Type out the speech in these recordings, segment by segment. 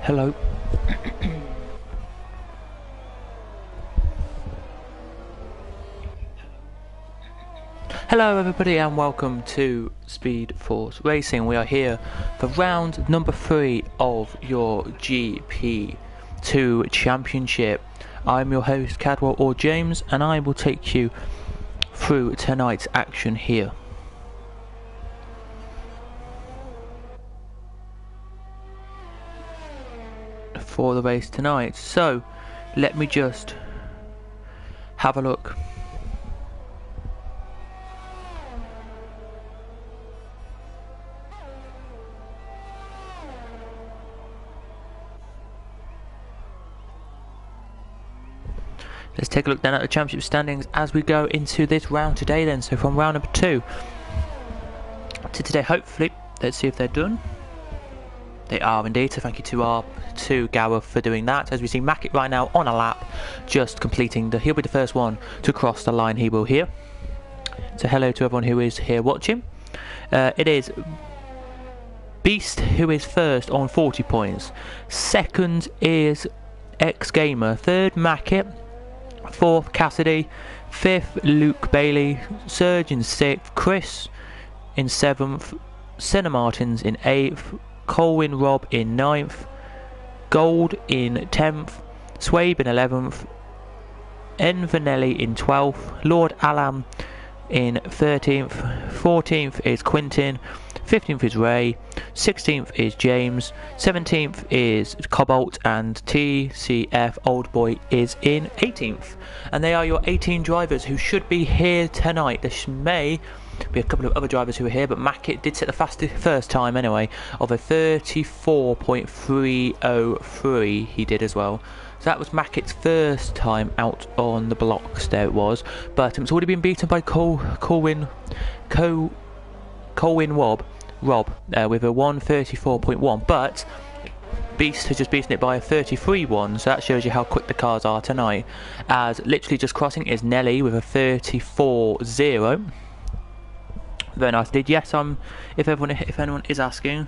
Hello. Hello everybody and welcome to Speed Force Racing. We are here for round number 3 of your Gp2 Championship. I'm your host Cadwell or James, and I will take you through tonight's action here. For the race tonight. So let me just have a look. Let's take a look down at the championship standings as we go into this round today then. So from round number 2 to today, hopefully, let's see if they're done. They are indeed, so thank you to Gareth for doing that. As we see Mackett right now on a lap, just completing he'll be the first one to cross the line, he will here. So hello to everyone who is here watching. It is Beast who is first on 40 points. Second is X Gamer. Third Mackett. Fourth Cassidy. Fifth Luke Bailey. Serge in 6th. Chris in 7th. Senna Martins in 8th. Colwyn Rob in 9th, Gold in 10th, Swabe in 11th, Envanelli in 12th, Lord Alam in 13th, 14th is Quintin, 15th is Ray, 16th is James, 17th is Cobalt, and TCF Old Boy is in 18th. And they are your 18 drivers who should be here tonight. There may be a couple of other drivers who are here, but Mackett did set the fastest first time anyway of a 34.303. He did as well. So that was Mackett's first time out on the blocks. There it was, but it's already been beaten by Colwyn Rob with a 1:34.1. But Beast has just beaten it by a 33.1, so that shows you how quick the cars are tonight. As literally just crossing is Nelly with a 34.0. Very nice indeed. Yes, if anyone is asking,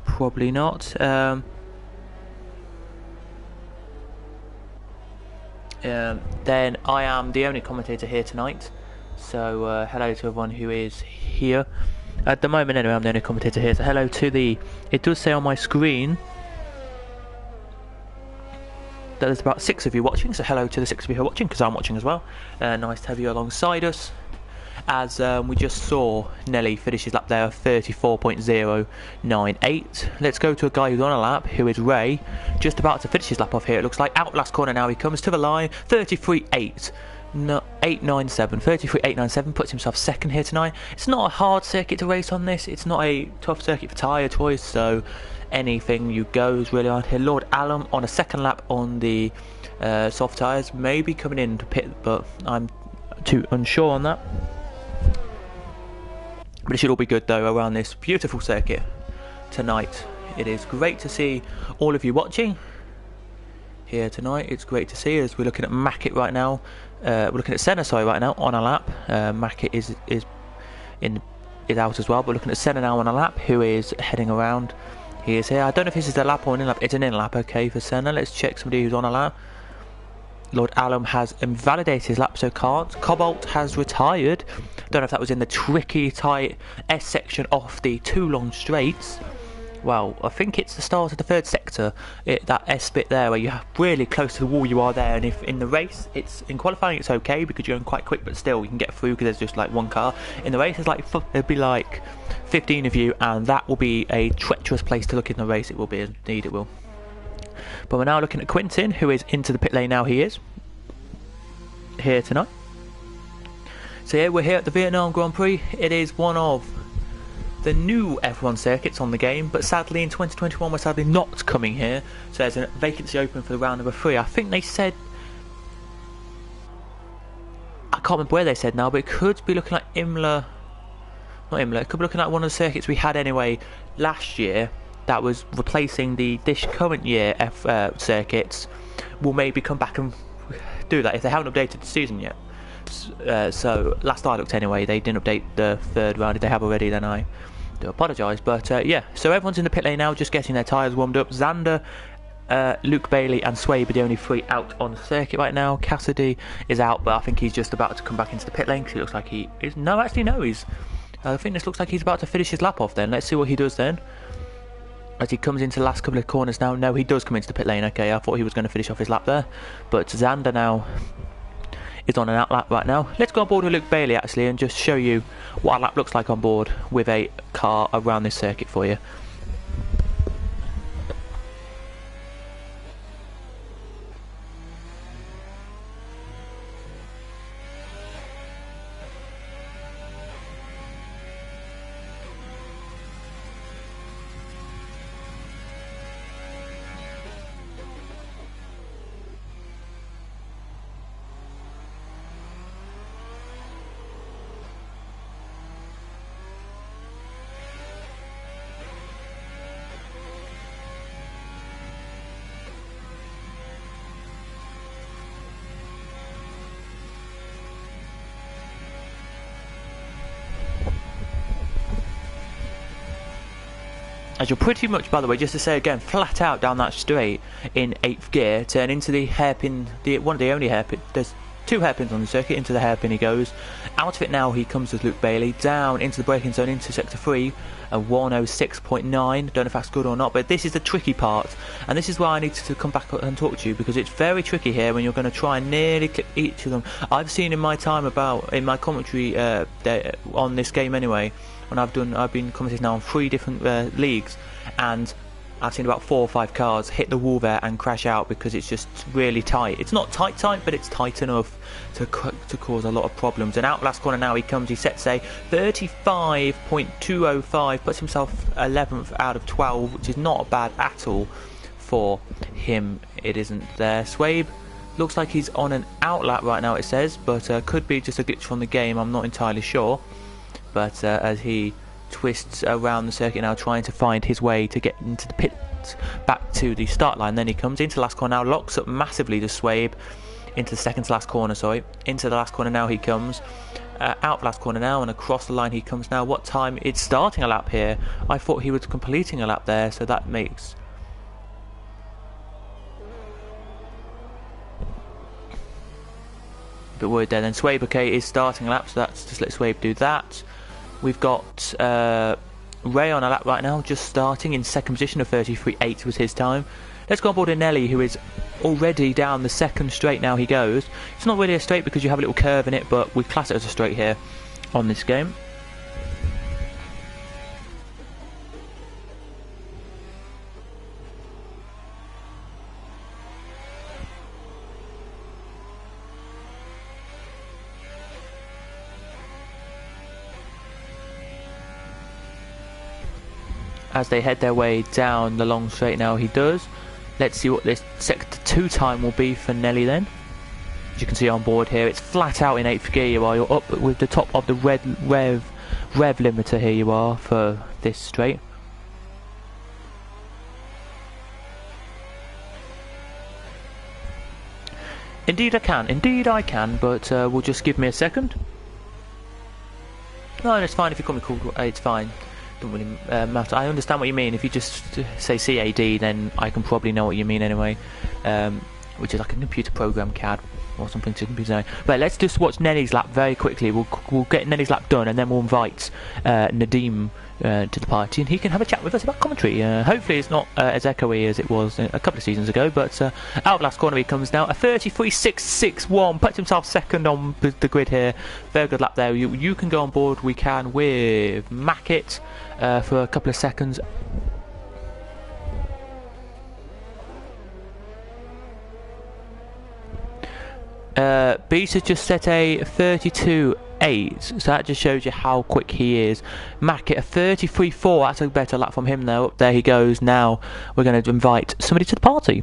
probably not. Then I am the only commentator here tonight. So hello to everyone who is here. At the moment anyway, I'm the only commentator here. So hello to it does say on my screen that there's about 6 of you watching. So hello to the 6 of you who are watching, because I'm watching as well. Nice to have you alongside us. As we just saw Nelly finish his lap there of 34.098. Let's go to a guy who's on a lap, who is Ray, just about to finish his lap off here. It looks like out last corner now. He comes to the line, 33.897 puts himself second here tonight. It's not a hard circuit to race on this. It's not a tough circuit for tyre choice, so anything you goes really on here. Lord Alum on a second lap on the soft tyres, maybe coming in to pit, but I'm too unsure on that. But it should all be good though around this beautiful circuit tonight. It is great to see all of you watching here tonight. It's great to see as we're looking at Mackett right now. We're looking at Senna right now on a lap. Mackett is out as well, but looking at Senna now on a lap, who is heading around. He is here. I don't know if this is a lap or an in lap. It's an in lap, okay, for Senna. Let's check somebody who's on a lap. Lord Alum has invalidated his lap, so can't. Cobalt has retired. Don't know if that was in the tricky tight S section off the 2 long straights. Well, I think it's the start of the 3rd sector, that S bit there where you're really close to the wall you are there. And if in the race, in qualifying it's okay because you're going quite quick, but still you can get through because there's just like one car. In the race there'll be like 15 of you, and that will be a treacherous place to look in the race. It will be, indeed it will. But we're now looking at Quintin, who is into the pit lane now. He is here tonight. So yeah, we're here at the Vietnam Grand Prix. It is one of the new F1 circuits on the game, but sadly in 2021 we're sadly not coming here. So there's a vacancy open for the round number 3. I think they said, I can't remember where they said now, but it could be looking like it could be looking like one of the circuits we had anyway last year that was replacing this current year circuits. Will maybe come back and do that if they haven't updated the season yet. So last I looked anyway, they didn't update the 3rd round. If they have already, then I do apologise, but yeah, so everyone's in the pit lane now, just getting their tyres warmed up. Xander, Luke Bailey and Swabe are the only three out on the circuit right now. Cassidy is out, but I think he's just about to come back into the pit lane because it looks like he is. No, actually, no, I think this looks like he's about to finish his lap off then. Let's see what he does then. As he comes into the last couple of corners now. No, he does come into the pit lane. Okay, I thought he was going to finish off his lap there. But Xander now is on an out lap right now. Let's go on board with Luke Bailey actually and just show you what a lap looks like on board with a car around this circuit for you. As you're pretty much, by the way, just to say again, flat out down that straight in 8th gear, turn into the hairpin, one of the only hairpin, there's 2 hairpins on the circuit, into the hairpin he goes. Out of it now he comes as Luke Bailey, down into the braking zone, into sector 3, a 106.9, don't know if that's good or not, but this is the tricky part, and this is why I need to come back and talk to you, because it's very tricky here when you're going to try and nearly clip each of them. I've seen in my time in my commentary on this game anyway, when I've been commenting now on 3 different leagues, and I've seen about 4 or 5 cars hit the wall there and crash out because it's just really tight. It's not tight, but it's tight enough to cause a lot of problems. And out last corner now he comes, he sets a 35.205, puts himself 11th out of 12, which is not bad at all for him. It isn't there. Swabe looks like he's on an out lap right now, it says, but could be just a glitch from the game, I'm not entirely sure. But as he twists around the circuit now, trying to find his way to get into the pit, back to the start line. Then he comes into the last corner now, locks up massively to Swabe, into the second to last corner, into the last corner now he comes, out last corner now, and across the line he comes now. What time? It's starting a lap here. I thought he was completing a lap there, so that makes a bit worried there. Then Swabe, okay, is starting a lap, so that's just let Swabe do that. We've got Ray on a lap right now, just starting in second position of 33.8 was his time. Let's go on board with Nelly, who is already down the second straight now he goes. It's not really a straight because you have a little curve in it, but we class it as a straight here on this game. As they head their way down the long straight now he does. Let's see what this sector 2 time will be for Nelly then. As you can see on board here, it's flat out in 8th gear you are. You're up with the top of the red rev limiter here you are for this straight. Indeed I can, but will just give me a second. No, it's fine if you call me cool, it's fine. Doesn't really matter. I understand what you mean. If you just say CAD, then I can probably know what you mean anyway, which is like a computer program, CAD or something to computer. But let's just watch Nelly's lap very quickly. We'll get Nelly's lap done, and then we'll invite Nadeem to the party, and he can have a chat with us about commentary. Hopefully it's not as echoey as it was a couple of seasons ago, but out of last corner he comes now, a 33.661, puts himself second on the grid here. Very good lap there. You can go on board, we can, with Mackett for a couple of seconds. Beats has just set a 32.8, so that just shows you how quick he is. Mackett a 33.4, that's a better lap from him though. Up there he goes. Now we're going to invite somebody to the party.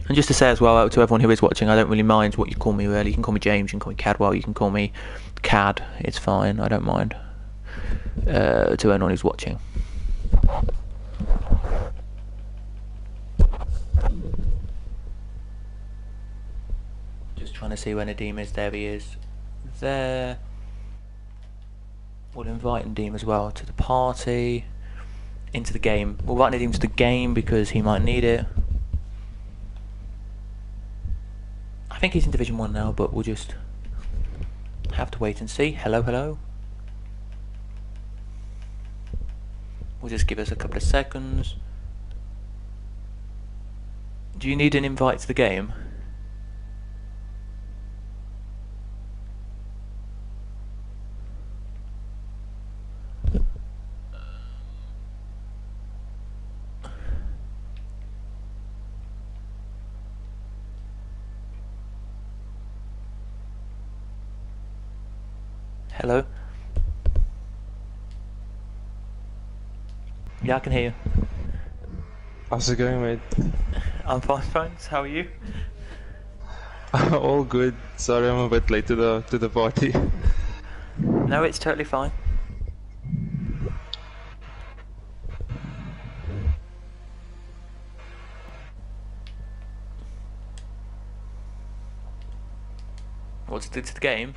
And just to say as well to everyone who is watching, I don't really mind what you call me really. You can call me James, you can call me Cadwell, you can call me Cad, it's fine, I don't mind. To anyone who's watching. Just trying to see when Nadeem is. There he is. there. We'll invite Nadim as well to the party, into the game. We'll invite Nadim to the game because he might need it. I think he's in Division 1 now, but we'll just have to wait and see. Hello, hello. We'll just give us a couple of seconds. Do you need an invite to the game? Hello? Yeah, I can hear you. How's it going, mate? I'm fine, thanks. How are you? All good. Sorry, I'm a bit late to the party. No, it's totally fine. What's it to the game?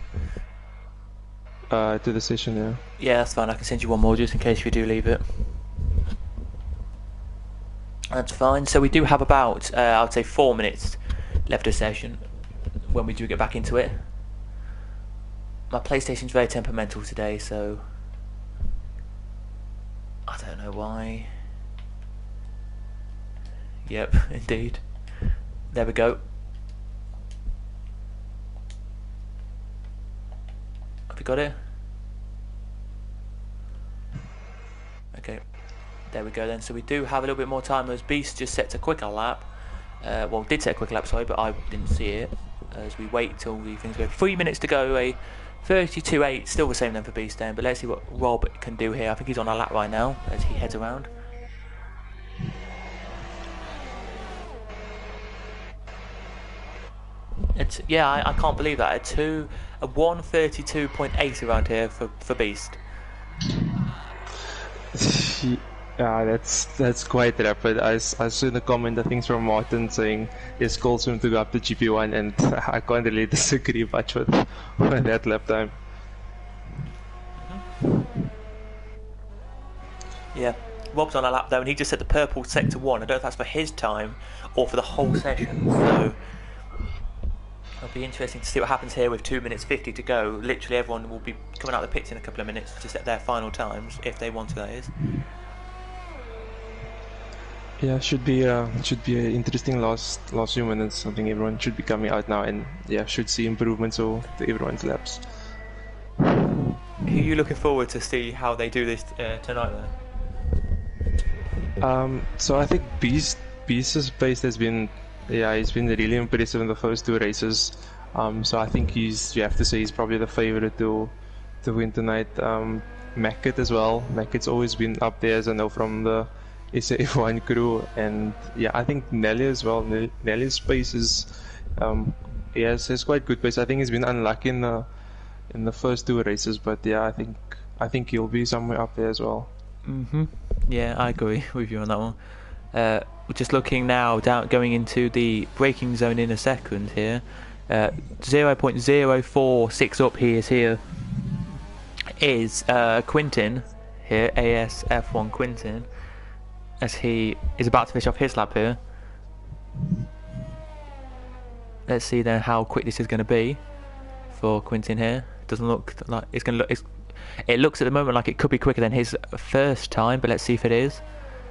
To the session, yeah. Yeah, that's fine. I can send you one more just in case you do leave it. That's fine. So we do have about, I would say, 4 minutes left of session when we do get back into it. My PlayStation's very temperamental today, so I don't know why. Yep, indeed. There we go. Have we got it? Okay. There we go then. So we do have a little bit more time as Beast just sets a quicker lap. Well, did set a quick lap, sorry, but I didn't see it. As we wait till the things go. 3 minutes to go, a 32.8, still the same then for Beast then. But let's see what Rob can do here. I think he's on a lap right now as he heads around. It's, yeah, I can't believe that. A 1:32.8 around here for Beast. Yeah, that's quite rapid. I saw the comment, I think, from Martin saying his goal soon to go up to GP1, and I can't really disagree much with that lap time. Yeah, Rob's on a lap though, and he just set the purple sector 1. I don't know if that's for his time or for the whole session, so it'll be interesting to see what happens here with 2 minutes 50 to go. Literally everyone will be coming out of the pits in a couple of minutes to set their final times, if they want to, that is. Yeah, should be an interesting last few minutes. I think everyone should be coming out now, and yeah, should see improvements to everyone's laps. Who are you looking forward to see how they do this tonight then? So I think Beast's pace has been, yeah, he's been really impressive in the first 2 races. So I think you have to say he's probably the favorite to win tonight. Mackett as well. Mackett's always been up there, as I know, from the SF1 crew, and yeah, I think Nelly as well. Nelly's pace is, he has quite good pace. I think he's been unlucky in the first 2 races, but yeah, I think he'll be somewhere up there as well. Yeah, I agree with you on that one. We're just looking now down, going into the braking zone in a second here. 0.046 up he is here. Is Quintin here, ASF1 Quintin, as he is about to finish off his lap here. Let's see then how quick this is going to be for Quintin here. Doesn't look like it's going to look. It looks at the moment like it could be quicker than his first time, but let's see if it is.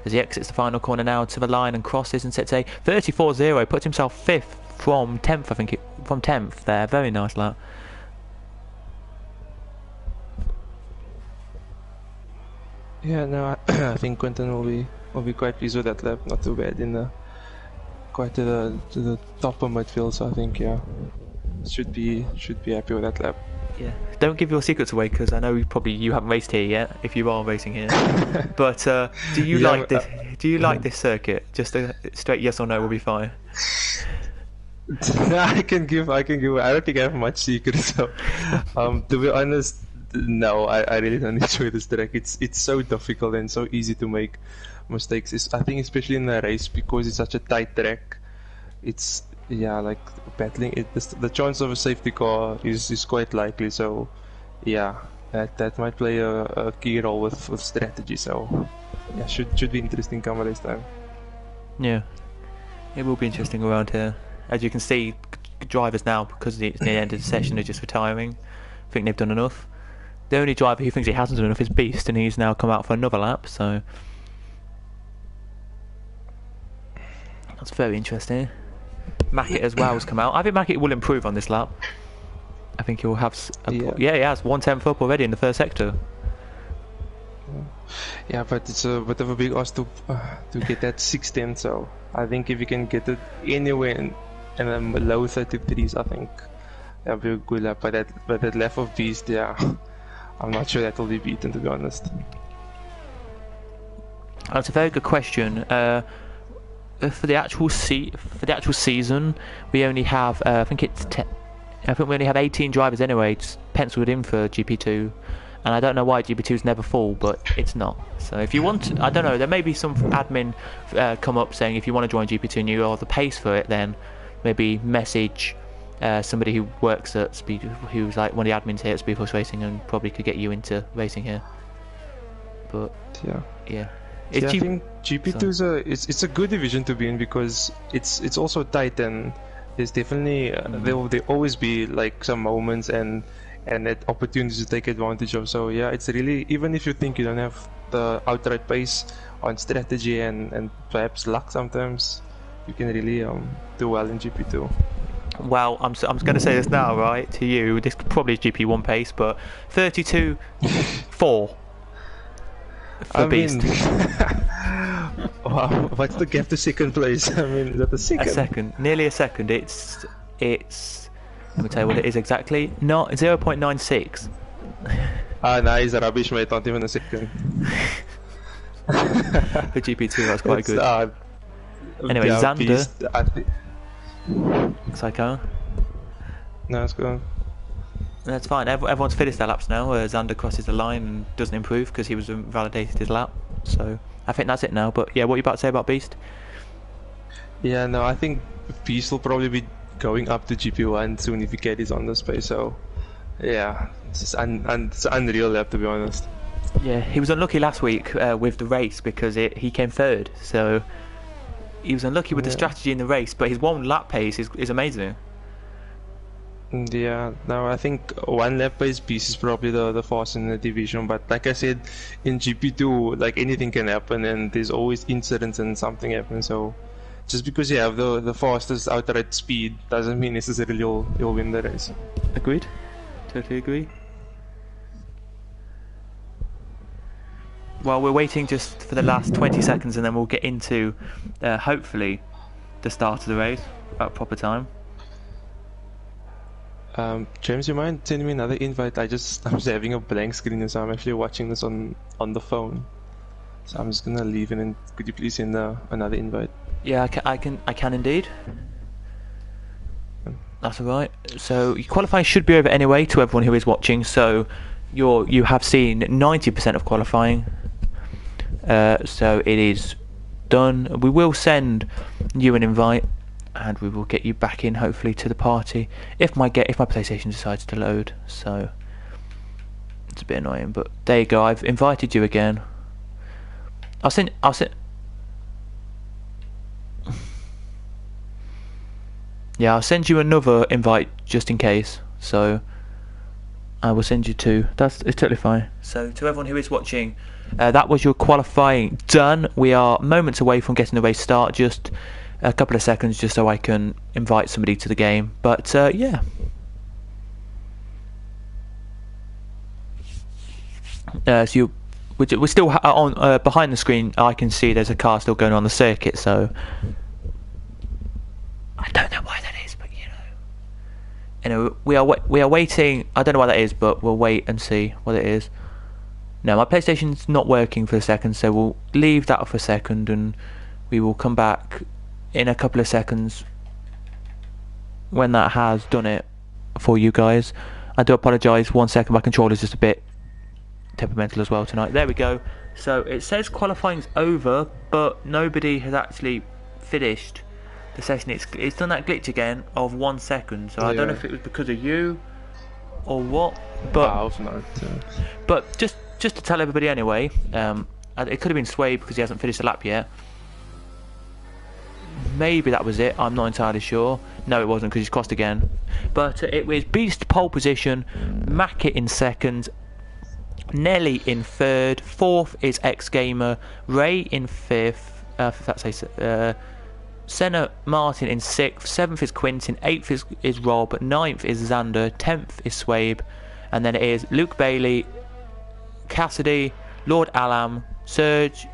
As he exits the final corner now to the line and crosses and sets a 34.0, puts himself 5th from 10th, I think, from 10th there. Very nice lap. Yeah, no, I think Quintin will be quite pleased with that lap. Not too bad quite to the top of midfield. So I think, yeah, should be happy with that lap. Yeah, don't give your secrets away because I know you haven't raced here yet. If you are racing here, but do you like this? Do you like this circuit? Just a straight yes or no will be fine. I can give. I don't think I have much secrets. So, to be honest, no, I really don't enjoy this track. It's so difficult and so easy to make mistakes. I think especially in the race because it's such a tight track. It's yeah, like battling it, the chance of a safety car is quite likely. So yeah, that might play a key role with strategy. So yeah, should be interesting come race time. Yeah, it will be interesting around here. As you can see, drivers now, because it's near the end of the session, are just retiring. I think they've done enough. The only driver who thinks he hasn't done enough is Beast, and he's now come out for another lap, so that's very interesting. Mackett as well has come out. I think Mackett will improve on this lap. I think he will have... yeah, he has 1/10 up already in the first sector. Yeah, but it's a bit of a big ask to get that 6/10, so I think if you can get it anywhere in the low 33s, I think that'll be a good lap. But that lap of Beast, yeah, I'm not sure that will be beaten, to be honest. That's a very good question. For the actual season, we only have I think we only have 18 drivers anyway, just penciled in for GP2. And I don't know why GP2's never full, but it's not. So if you want to, I don't know, there may be some admin come up saying if you want to join GP2 and you are the pace for it, then maybe message somebody who works at Speed, who's like one of the admins here at Speed Force Racing, and probably could get you into racing here. But yeah. I think GP2 is a good division to be in because it's also tight, and there's definitely there will always be like some moments and that opportunities to take advantage of. So yeah, it's really, even if you think you don't have the outright pace on strategy and perhaps luck, sometimes you can really do well in GP2. Well, I'm going to say this now, right, to you. This probably is GP1 pace, but 32.4 for Beast. Wow, what's the gap to second place? I mean, is that a second? A second, nearly a second. It's. Let me tell you what it is exactly. Not 0.96. No, he's a rubbish, mate. Not even a second. For GP2, that's quite good. Anyway, yeah, Xander. Psycho. No, it's good. That's fine. Everyone's finished their laps now. Xander crosses the line and doesn't improve because he was validated his lap. So I think that's it now. But yeah, what are you about to say about Beast? Yeah, no, I think Beast will probably be going up to GP1 soon if he carries on the space. So yeah, it's unreal lap, to be honest. Yeah, he was unlucky last week with the race because he came third. So he was unlucky with the strategy in the race, but his one lap pace is amazing. Yeah, no, I think one lap pace Beast is probably the fastest in the division, but like I said, in GP2, like anything can happen, and there's always incidents and something happens. So just because you have the fastest outright speed doesn't mean necessarily you'll win the race. Agreed. Totally agree. Well, we're waiting just for the last 20 seconds and then we'll get into hopefully the start of the race at proper time. James, you mind sending me another invite? I'm just having a blank screen, so I'm actually watching this on the phone. So I'm just gonna leave, and then could you please send another invite? Yeah, I can indeed. That's alright. So qualifying should be over anyway to everyone who is watching. So you have seen 90% of qualifying. So it is done. We will send you an invite, and we will get you back in hopefully to the party if my PlayStation decides to load. So it's a bit annoying, but there you go. I've invited you again. I'll send. Yeah, I'll send you another invite just in case. So I will send you two. It's totally fine. So to everyone who is watching, that was your qualifying done. We are moments away from getting the race start. Just a couple of seconds, just so I can invite somebody to the game. But yeah. So we're still on behind the screen. I can see there's a car still going on the circuit. So I don't know why that is, but anyway, we are waiting. I don't know why that is, but we'll wait and see what it is. No, my PlayStation's not working for a second, so we'll leave that for a second, and we will come back in a couple of seconds when that has done it for you guys. I do apologise. 1 second, my controller's just a bit temperamental as well tonight. There we go. So it says qualifying's over, but nobody has actually finished the session. It's done that glitch again of 1 second. So I don't know if it was because of you or what. But I hope not. But just to tell everybody anyway, it could have been Sway because he hasn't finished the lap yet. Maybe that was it. I'm not entirely sure. No, it wasn't because he's crossed again. But it was Beast pole position, Mackett in second, Nelly in third, fourth is X Gamer, Ray in fifth. Senna Martin in sixth, seventh is Quintin, eighth is Rob, ninth is Xander, 10th is Swabe, and then it is Luke Bailey, Cassidy, Lord Alam, Serge,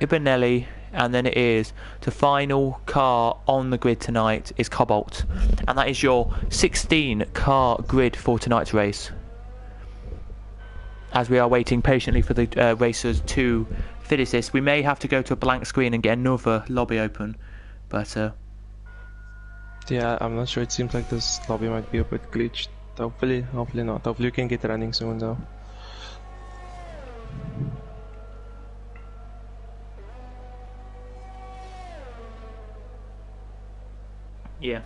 Ibanelli, and then it is the final car on the grid tonight is Cobalt, and that is your 16 car grid for tonight's race. As we are waiting patiently for the racers to finish this, we may have to go to a blank screen and get another lobby open, but yeah, I'm not sure. It seems like this lobby might be a bit glitched. Hopefully not. Hopefully you can get running soon though. yeah.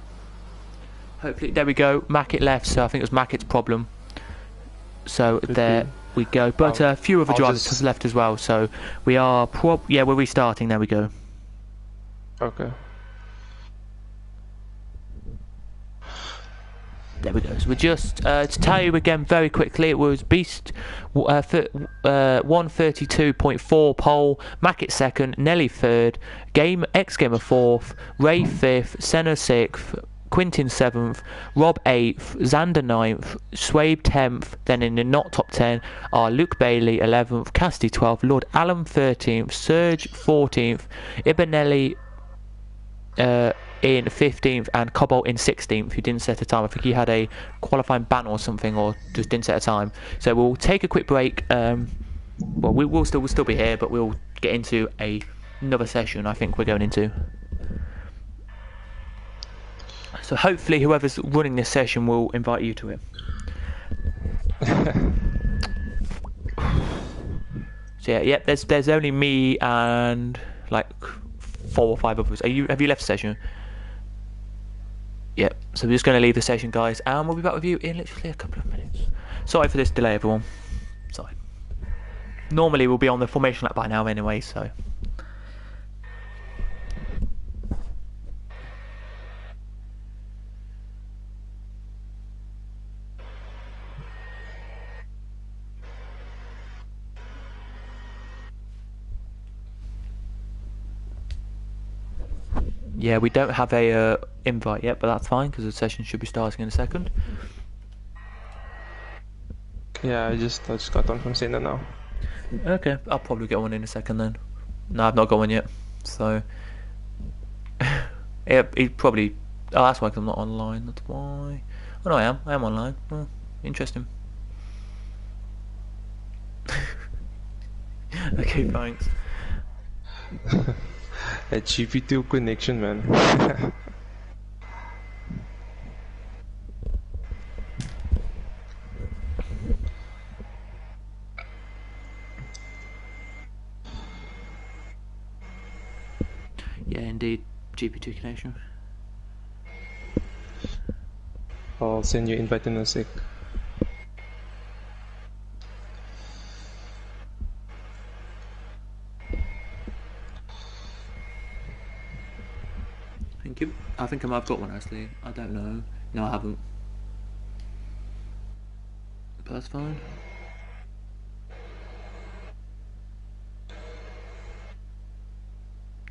Hopefully, there we go. Mackett left, so I think it was Mackett's problem. So there we go. But a few other drivers have left as well, so we are we're restarting. There we go. Okay. There we go. So we're just to tell you again very quickly, it was Beast 132.4 pole, Mackett second, Nelly third, X Gamer fourth, Ray fifth, Senna sixth, Quintin 7th, Rob 8th, Xander 9th, Swabe 10th, then in the not top 10 are Luke Bailey 11th, Cassidy 12th, Lord Alan 13th, Serge 14th, Ibanelli in 15th, and Cobalt in 16th, who didn't set a time. I think he had a qualifying ban or something, or just didn't set a time. So we'll take a quick break. Well, we'll still be here, but we'll get into another session I think we're going into. So hopefully whoever's running this session will invite you to it. So yeah, there's only me and like 4 or 5 others. Have you left the session? Yep. So we're just going to leave the session, guys, and we'll be back with you in literally a couple of minutes. Sorry for this delay, everyone. Sorry. Normally we'll be on the formation lap by now anyway, so. Yeah, we don't have a invite yet, but that's fine because the session should be starting in a second. Yeah, I just got one from Senna now. Okay, I'll probably get one in a second then. No, I've not got one yet, so yeah, he probably. Oh, that's why, 'cause I'm not online. That's why. Oh no, I am online. Oh, interesting. Okay, thanks. A Gp2 connection, man. Yeah, indeed, Gp2 connection. I'll send you invite in a sec. Thank you. I think I might have got one actually. I don't know. No, I haven't. But that's fine.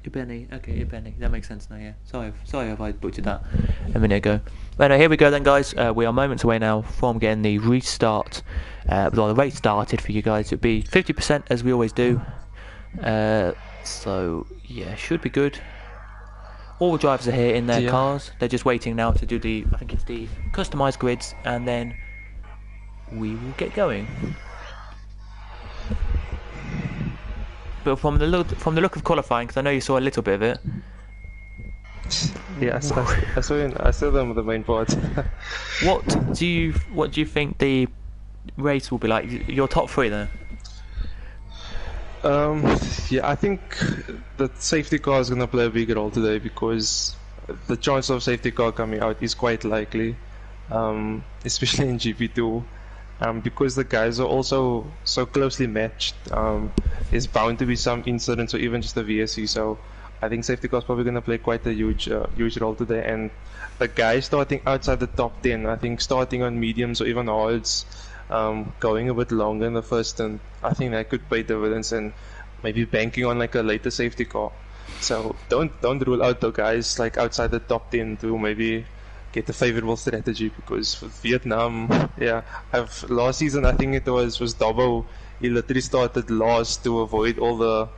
Ibeni. Okay, Ibeni. That makes sense now, yeah. Sorry if I butchered that a minute ago. But no, here we go then, guys. We are moments away now from getting the restart. Well, the race started for you guys. It'll be 50% as we always do. So, yeah, should be good. All the drivers are here in their cars. They're just waiting now to do I think it's the customised grids, and then we will get going. But from the look of qualifying, because I know you saw a little bit of it. Yeah, I saw them with the main part. What do you think the race will be like? Your top 3 there. Yeah, I think the safety car is going to play a big role today because the chance of safety car coming out is quite likely, especially in GP2. Because the guys are also so closely matched, there's bound to be some incidents or even just a VSC. So I think safety car is probably going to play quite a huge role today. And the guys starting outside the top 10, I think starting on mediums or even hards, going a bit longer in the first, and I think that could pay dividends and maybe banking on like a later safety car. So don't rule out the guys like outside the top 10 to maybe get a favorable strategy, because with Vietnam, yeah, last season I think it was Dabo. He literally started last to avoid all the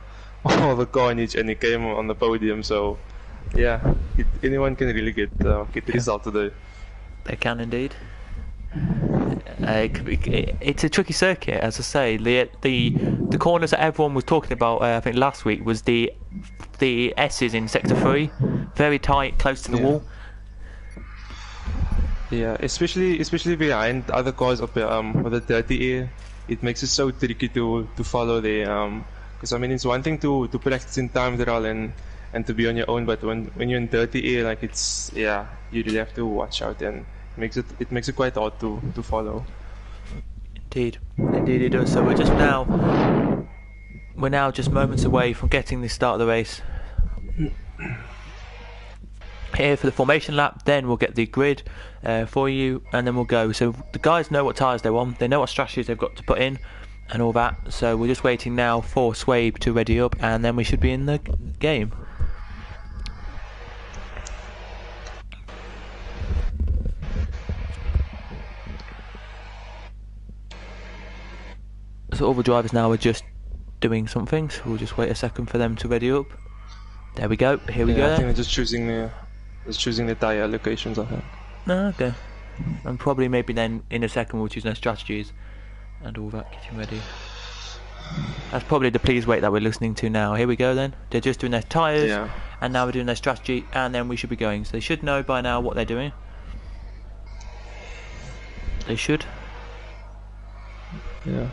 carnage, and he came on the podium. So yeah, anyone can really get the result today. They can indeed. It's a tricky circuit, as I say. The corners that everyone was talking about, I think last week, was the S's in sector 3, very tight, close to the wall. Yeah, especially behind other cars up with the dirty air, it makes it so tricky to follow there. Because I mean, it's one thing to practice in time trial and to be on your own, but when you're in dirty air, like you really have to watch out, and it makes it quite hard to follow. Indeed it does. So we're now just moments away from getting the start of the race. Here for the formation lap, then we'll get the grid for you, and then we'll go. So the guys know what tyres they're on, they know what strategies they've got to put in and all that. So we're just waiting now for Swabe to ready up, and then we should be in the game. So all the drivers now are just doing something, so we'll just wait a second for them to ready up. There we go, here we go. I think they're just choosing the tyre allocations, I think. Oh, okay. And probably maybe then in a second we'll choose their strategies and all that, getting ready. That's probably the please wait that we're listening to now. Here we go then. They're just doing their tyres, and now we're doing their strategy, and then we should be going. So they should know by now what they're doing. They should. Yeah.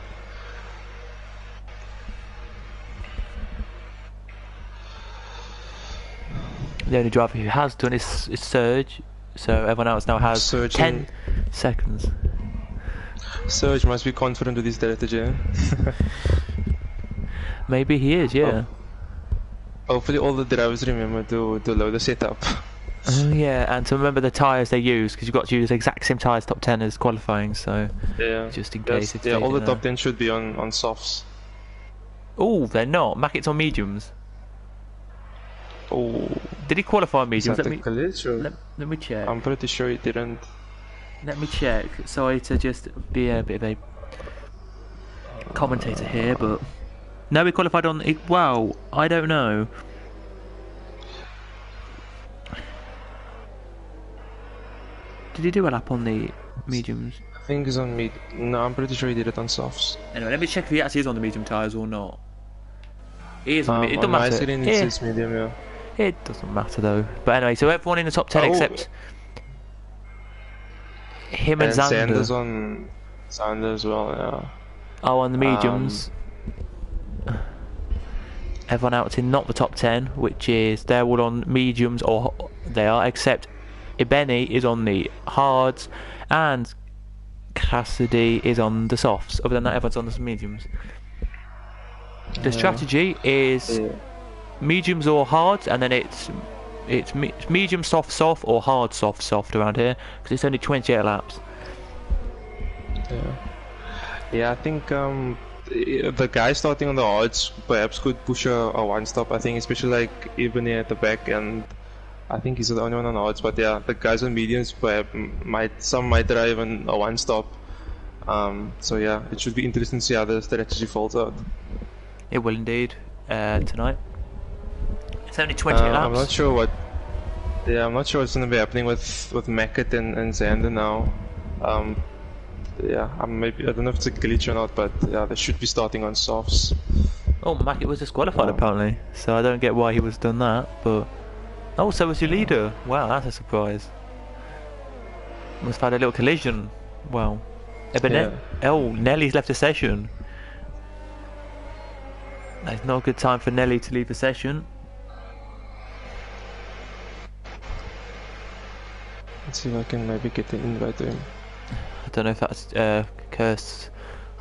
The only driver who has done is Serge, so everyone else now has 10 seconds. Serge must be confident with his strategy. Maybe he is, yeah. Hopefully all the drivers remember to load the setup. Yeah, and to remember the tyres they use, because you've got to use the exact same tyres top 10 as qualifying, so just in case. Yeah, all the top 10 should be on softs. Oh, they're not. Mackett's on mediums. Oh, did he qualify on mediums? Let me check. I'm pretty sure he didn't. Let me check. Sorry to just be a bit of a commentator here, but no, he qualified on. Well, I don't know. Did he do a lap on the mediums? I think he's on No, I'm pretty sure he did it on softs. Anyway, let me check if he actually is on the medium tyres or not. He is on the medium. It doesn't matter. It's medium, yeah. It doesn't matter though. But anyway, so everyone in the top 10 except him and Xander. Xander as well, yeah. Oh, on the mediums. Everyone else in not the top 10, which is they're all on mediums, or they are, except Ibeni is on the hards and Cassidy is on the softs. Other than that, everyone's on the mediums. The strategy is mediums or hards, and then it's medium soft or hard soft around here, because it's only 28 laps. Yeah, I think the guy starting on the hards perhaps could push a one stop. I think especially like Ebony at the back, and I think he's the only one on hards. But yeah, the guys on mediums perhaps might drive in a one stop. So yeah, it should be interesting to see how the strategy falls out. It will indeed tonight. It's only 28 laps. I'm not sure what's going to be happening with Mackett and Xander now. I don't know if it's a glitch or not, but yeah, they should be starting on softs. Oh, Mackett was disqualified apparently, so I don't get why he was done that. But so was your leader. Wow, that's a surprise. Must have had a little collision. Wow. Nelly's left the session. It's not a good time for Nelly to leave the session. Let's see if I can maybe get an invite to him. I don't know if that's curse.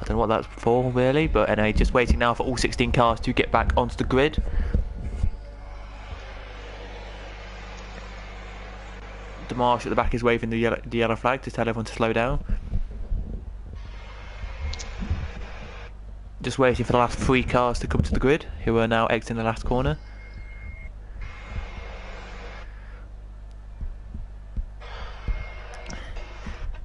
I don't know what that's for really, but anyway, just waiting now for all 16 cars to get back onto the grid. The marshal at the back is waving the yellow flag to tell everyone to slow down. Just waiting for the last 3 cars to come to the grid, who are now exiting the last corner.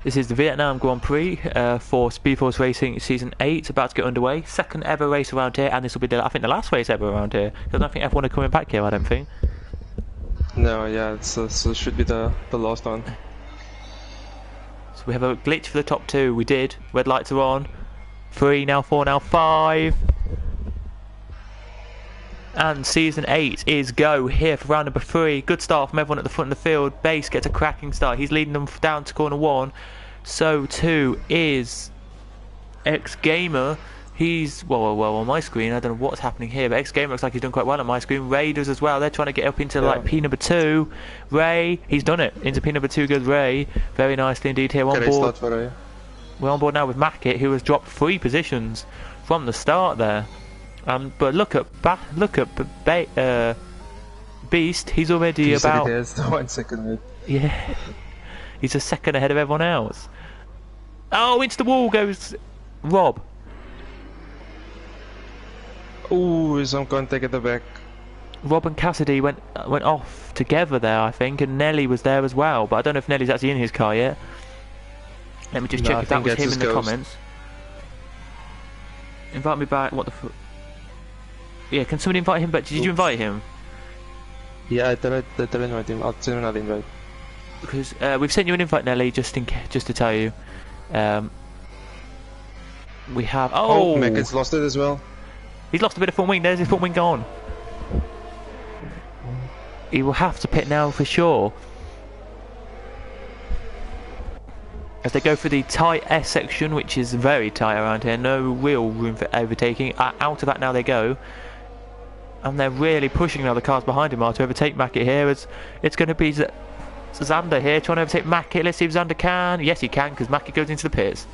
This is the Vietnam Grand Prix for Speed Force Racing Season 8, about to get underway. Second ever race around here, and this will be, I think, the last race ever around here. I don't think F1 are coming back here, I don't think. No, yeah, so it should be the last one. So we have a glitch for the top 2, we did. Red lights are on. 3, now 4, now 5. And Season 8 is go here for round number 3. Good start from everyone at the front of the field. Base gets a cracking start. He's leading them down to corner 1. So too is X-Gamer. He's, well, on my screen, I don't know what's happening here, but X-Gamer looks like he's done quite well on my screen. Ray does as well. They're trying to get up into like P number 2. Ray, he's done it. Into P number 2 goes Ray. Very nicely indeed here on board. We're on board now with Mackett, who has dropped 3 positions from the start there. But look at Beast. He's already about. There's 1 second. Yeah, he's a second ahead of everyone else. Oh, into the wall goes Rob. Ooh, some contact at the back. Rob and Cassidy went off together there, I think, and Nelly was there as well. But I don't know if Nelly's actually in his car yet. Let me just check if that was him in the comments. Invite me back. What the fuck? Yeah, can somebody invite him back? Did you invite him? Yeah, I did invite him. I'll send another invite. Because we've sent you an invite, Nelly, just to tell you. We have. Oh, Mackett's lost it as well. He's lost a bit of front wing. There's his front wing gone. He will have to pit now for sure. As they go through the tight S section, which is very tight around here, no real room for overtaking. Out of that now they go. And they're really pushing now, the cars behind him are to overtake Mackett here. It's going to be Xander here trying to overtake Mackett. Let's see if Xander can. Yes, he can, because Mackett goes into the pits.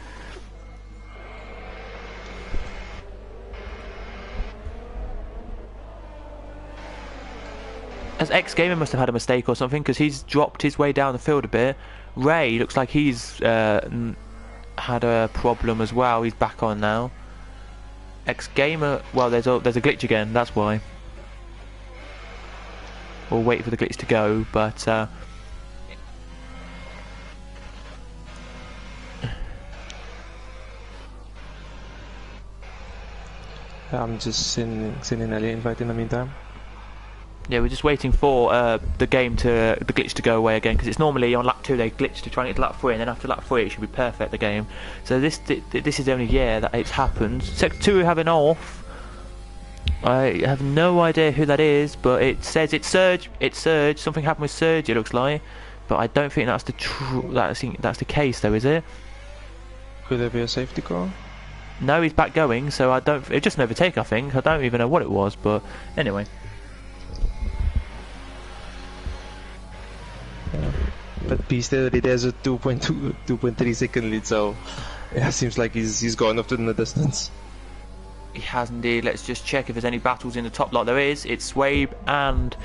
As X-Gamer must have had a mistake or something, because he's dropped his way down the field a bit. Ray looks like he's had a problem as well. He's back on now. X-Gamer, well, there's a glitch again, that's why. We'll wait for the glitch to go, but I'm just sending an invite in the meantime. yeah, we're just waiting for the glitch to go away again, because it's normally on lap 2 they glitch to try and get to lap 3, and then after lap 3 it should be perfect, the game. So this is the only year that it's happened. Sector 2 having off. I have no idea who that is, but it says it's Surge. It's Surge. Something happened with Surge, it looks like, but I don't think that's the case though, is it? Could there be a safety car? No, he's back going, so I don't. It's just an overtake, I think. I don't even know what it was, but anyway. But Beast already has a 2.3 second lead, so yeah, seems like he's gone off in the distance. He has indeed. Let's just check if there's any battles in the top lot. There is. It's Swabe and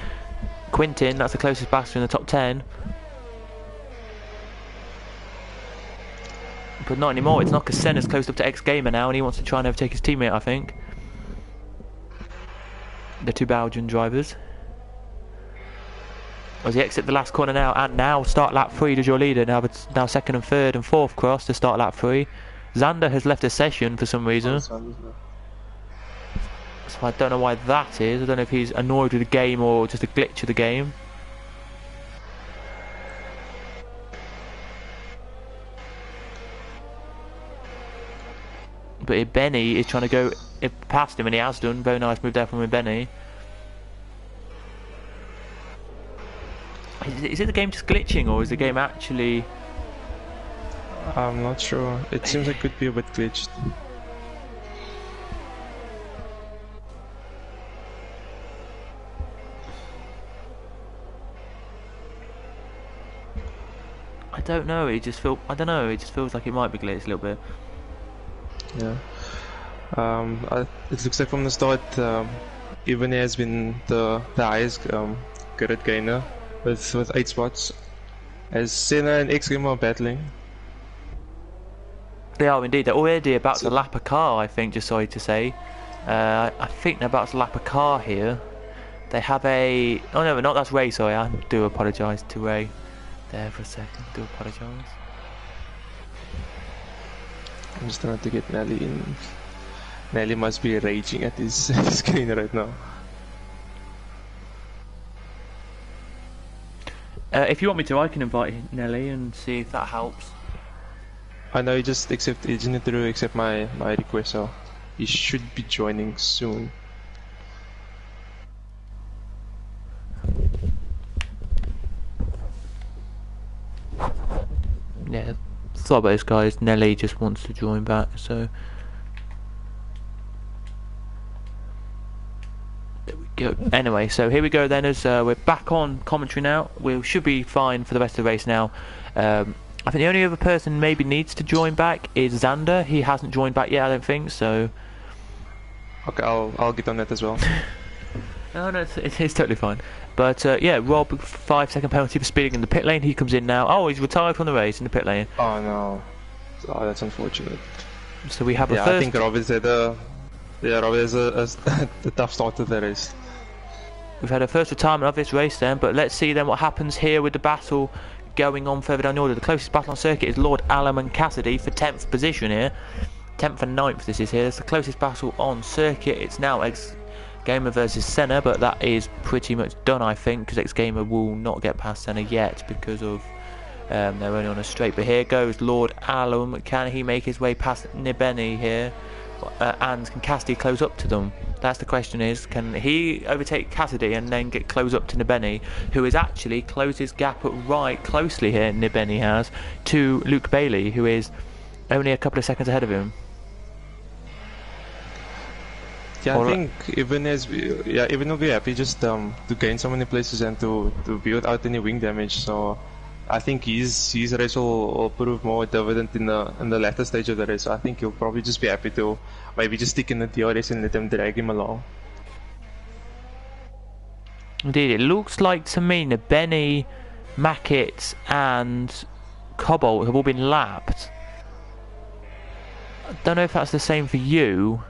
Quintin. That's the closest battle in the top 10. But not anymore. It's not, because Senna's close up to X-Gamer now, and he wants to try and overtake his teammate, I think. The 2 Belgian drivers. As he exit the last corner now, and now start lap 3 does your leader. Now second and third and fourth cross to start lap 3. Xander has left the session for some reason. So I don't know why that is. I don't know if he's annoyed with the game or just a glitch of the game. But Benny is trying to go past him, and he has done. Very nice move there from Benny. Is it the game just glitching, or is the game actually... I'm not sure. It seems like it could be a bit glitched. don't know. I don't know. It just feels like it might be glitched a little bit. Yeah. It looks like from the start, Ivan has been the highest credit gainer with 8 spots. As Senna and X Gamer are battling. They are indeed. They're already about to lap a car, I think, just sorry to say. I think they're about to lap a car here. They have a... Oh no, not that's Ray, sorry. I do apologise to Ray. There for a second. Do apologise. I'm just trying to get Nelly in. Nelly must be raging at his screen right now. If you want me to, I can invite Nelly and see if that helps. I know he just didn't accept my request, so he should be joining soon. Yeah, sorry about this, guys. Nelly just wants to join back, so there we go. Anyway, so here we go then. As we're back on commentary now, we should be fine for the rest of the race now. I think the only other person maybe needs to join back is Xander. He hasn't joined back yet, I don't think. So okay, I'll get on that as well. No, it's totally fine. But yeah, Rob, 5-second penalty for speeding in the pit lane. He comes in now. Oh, he's retired from the race in the pit lane. Oh no, oh that's unfortunate. So we have a first. I think Rob has had a tough start to the race. We've had a first retirement of this race then, but let's see then what happens here with the battle going on further down the order. The closest battle on circuit is Lord Allam and Cassidy for 10th position here. 10th and 9th this is here. That's the closest battle on circuit. It's now Gamer versus Senna, but that is pretty much done, I think, because X-Gamer will not get past Senna yet because of they're only on a straight. But here goes Lord Allam. Can he make his way past Nibeni here? And can Cassidy close up to them? That's the question is, can he overtake Cassidy and then get close up to Nibeni, who has actually closed his gap up right closely here, Nibeni has, to Luke Bailey, who is only a couple of seconds ahead of him. Yeah, I think even though we're happy just to gain so many places and to be without any wing damage, so I think his race will prove more dividend in the latter stage of the race. So I think he'll probably just be happy to maybe just stick in the DRS and let them drag him along. Indeed, it looks like to me Nibeni, Mackett and Cobalt have all been lapped. I don't know if that's the same for you.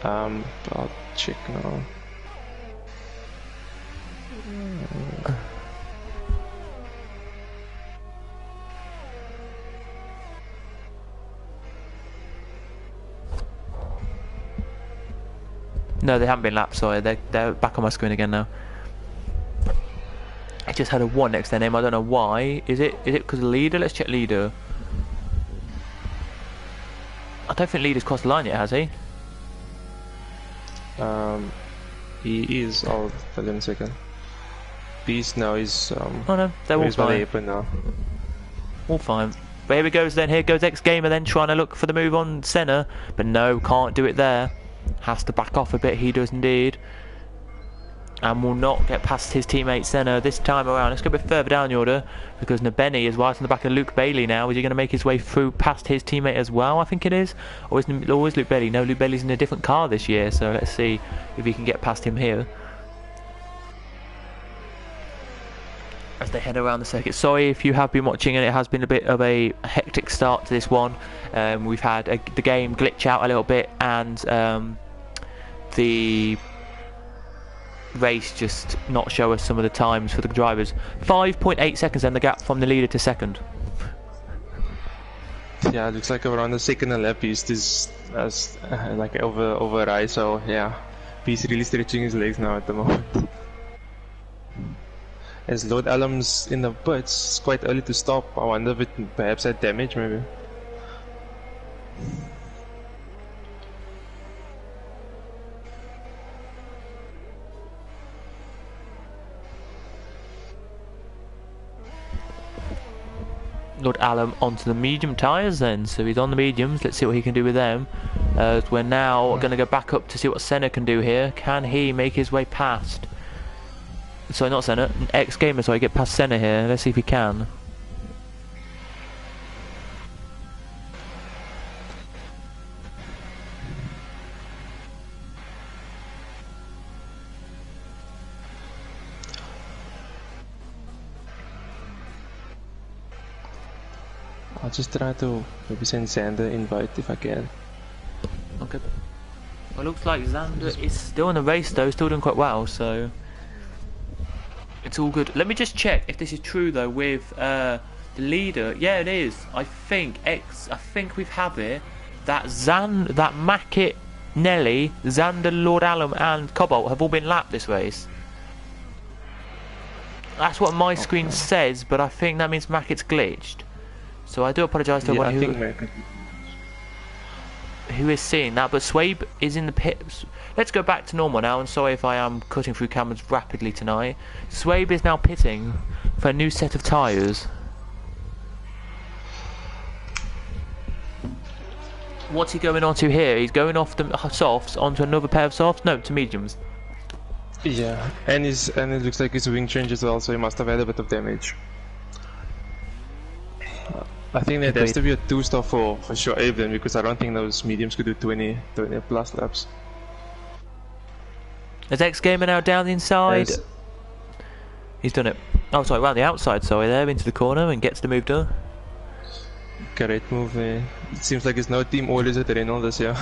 I'll check now. No, they haven't been lapped, sorry. They're back on my screen again now. I just had a 1 next to their name, I don't know why. Is it because of leader? Let's check leader. I don't think leader's crossed the line yet, has he? He is. I'll tell you in a second. Beast now is. Oh no, they're all fine. Now. All fine. But here we go then. Here goes X-Gamer then trying to look for the move on Senna, but no, can't do it there. Has to back off a bit. He does indeed, and will not get past his teammate Senna this time around. Let's go a bit further down the order because Nibeni is right on the back of Luke Bailey now. Is he going to make his way through past his teammate as well? I think it is. Or is Luke Bailey? No, Luke Bailey's in a different car this year, so let's see if he can get past him here as they head around the circuit. Sorry if you have been watching and it has been a bit of a hectic start to this one. We've had the game glitch out a little bit and the race just not show us some of the times for the drivers. 5.8 seconds then the gap from the leader to second. Yeah, it looks like around the second lap Beast is like over high, so yeah, Beast really stretching his legs now at the moment. As Lord Allam's in the pits, it's quite early to stop. I wonder if it perhaps had damage maybe. Lord Allam onto the medium tyres then, so he's on the mediums. Let's see what he can do with them. We're now going to go back up to see what Senna can do here. Can he make his way past? Sorry, not Senna, X-Gamer, sorry, get past Senna here. Let's see if he can. I'll just try to maybe send Xander invite if I can. Okay. Well, it looks like Xander is still in the race though, still doing quite well, so it's all good. Let me just check if this is true though with the leader. Yeah, it is. I think we have it that Mackett, Nelly, Xander, Lord Allum and Cobalt have all been lapped this race. That's what my screen says, but I think that means Mackett's glitched. So I do apologise to everyone who is seeing that, but Swabe is in the pits. Let's go back to normal now, and sorry if I am cutting through cameras rapidly tonight. Swabe is now pitting for a new set of tyres. What's he going on to here? He's going off the softs onto another pair of softs? No, to mediums. Yeah, and it looks like his wing change as well, so he must have had a bit of damage. I think that has to be a 2-star for sure, even because I don't think those mediums could do 20 plus laps. Is X Gamer now down the inside? Yes. He's done it. Oh, sorry, around the outside, sorry, there, into the corner and gets the move done. Great move there. It seems like there's no team orders at Renault this year.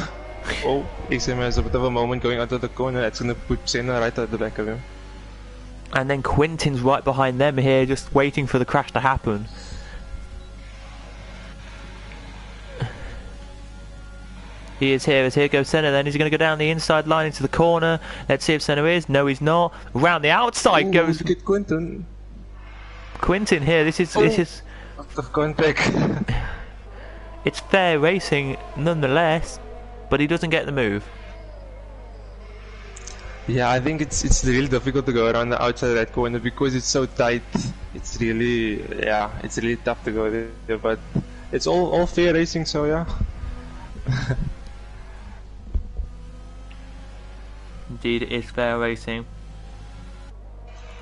Oh, X Gamer has a bit of a moment going out of the corner. That's going to put Senna right at the back of him. And then Quintin's right behind them here, just waiting for the crash to happen. He is here, here goes Senna then. He's going to go down the inside line into the corner. Let's see if Senna is. No, he's not. Round the outside goes... Look at Quintin. Quintin here, this is... Out of contact. It's fair racing nonetheless, but he doesn't get the move. Yeah, I think it's really difficult to go around the outside of that corner because it's so tight. It's really tough to go there, but it's all fair racing, so yeah. Indeed, it is fair racing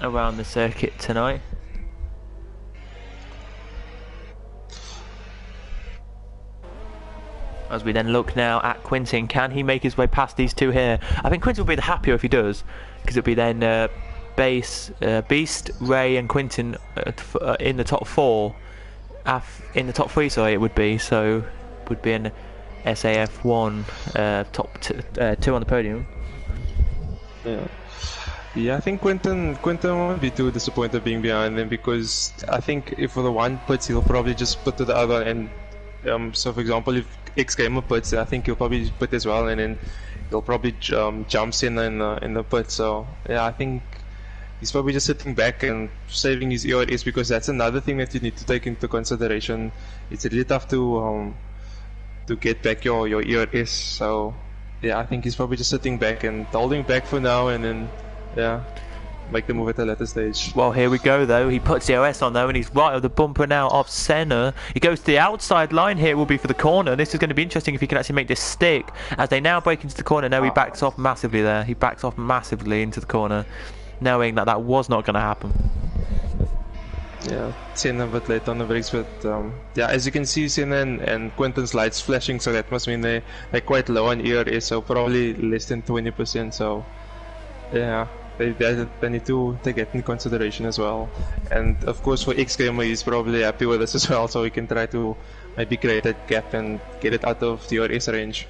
around the circuit tonight. As we then look now at Quintin, can he make his way past these two here? I think Quintin will be the happier if he does, because it'll be then Beast, Ray and Quintin in the top four. In the top three, sorry, it would be. So it would be an SAF1 top two on the podium. Yeah, I think Quintin won't be too disappointed being behind them, because I think if for the one pits he'll probably just put to the other, and so for example if X Gamer pits, I think he'll probably pit as well, and then he'll probably jump Senna in the pit. So yeah, I think he's probably just sitting back and saving his ERS, because that's another thing that you need to take into consideration. It's really tough to get back your ERS. So yeah, I think he's probably just sitting back and holding back for now, and then make the move at a later stage. Well, here we go though. He puts the OS on though, and he's right of the bumper now of Senna. He goes to the outside line here. It will be for the corner. This is going to be interesting if he can actually make this stick as they now break into the corner. No, he backs off massively there. He backs off massively into the corner, knowing that that was not going to happen. Yeah, Senna a bit late on the brakes, but yeah, as you can see, Senna and Quintin's lights flashing, so that must mean they're quite low on ERS, so probably less than 20%. So yeah, they need to take that into consideration as well. And of course for X Gamer, he's probably happy with this as well, so we can try to maybe create that gap and get it out of the ERS range.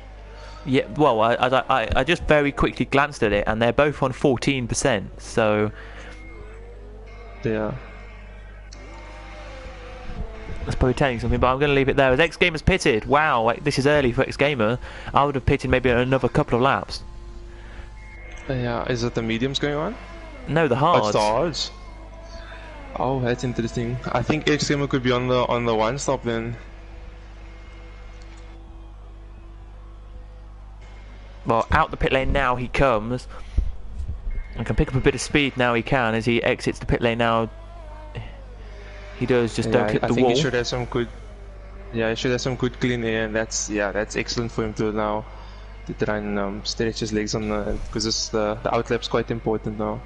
Yeah, well, I just very quickly glanced at it, and they're both on 14%, so yeah. That's probably telling you something, but I'm going to leave it there. As X Gamer's pitted, wow, this is early for X Gamer. I would have pitted maybe another couple of laps. Yeah, is it the mediums going on? No, the hards. Oh, it's the hards. Oh, that's interesting. I think X Gamer could be on the one stop then. Well, out the pit lane now he comes. And can pick up a bit of speed now he can as he exits the pit lane now. He does, just don't hit the wall. I think he should have some good... Yeah, he should have some good clean air, and that's excellent for him to now to try and stretch his legs on the... because the outlap's quite important now.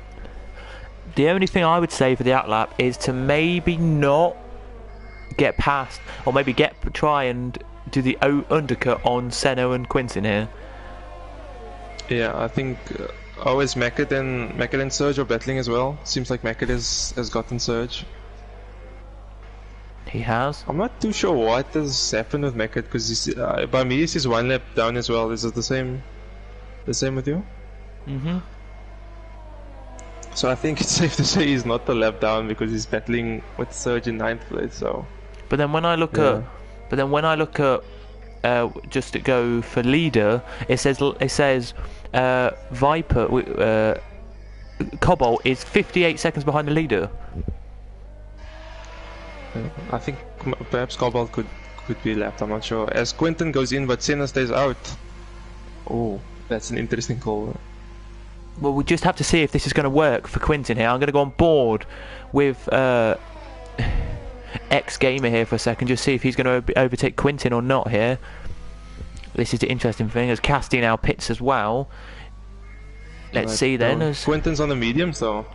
The only thing I would say for the outlap is to maybe not get past, or maybe try and do the undercut on Senna and Quintin here. Yeah, I think... is Mackett and Surge are battling as well. Seems like Mackett has gotten Surge. He has. I'm not too sure what has happened with Meckert because by me he's one lap down as well. Is it the same? The same with you? Mm-hmm. So I think it's safe to say he's not the lap down because he's battling with Serge in 9th place. So. But then when I look at, just to go for leader, it says Viper Cobalt is 58 seconds behind the leader. I think perhaps Cobalt could be left. I'm not sure. As Quentin goes in, but Senna stays out. Oh, that's an interesting call. Well, we just have to see if this is going to work for Quentin here. I'm going to go on board with X Gamer here for a second, just see if he's going to overtake Quentin or not here. This is the interesting thing, as Casti now pits as well. Let's see then. As Quentin's on the mediums though,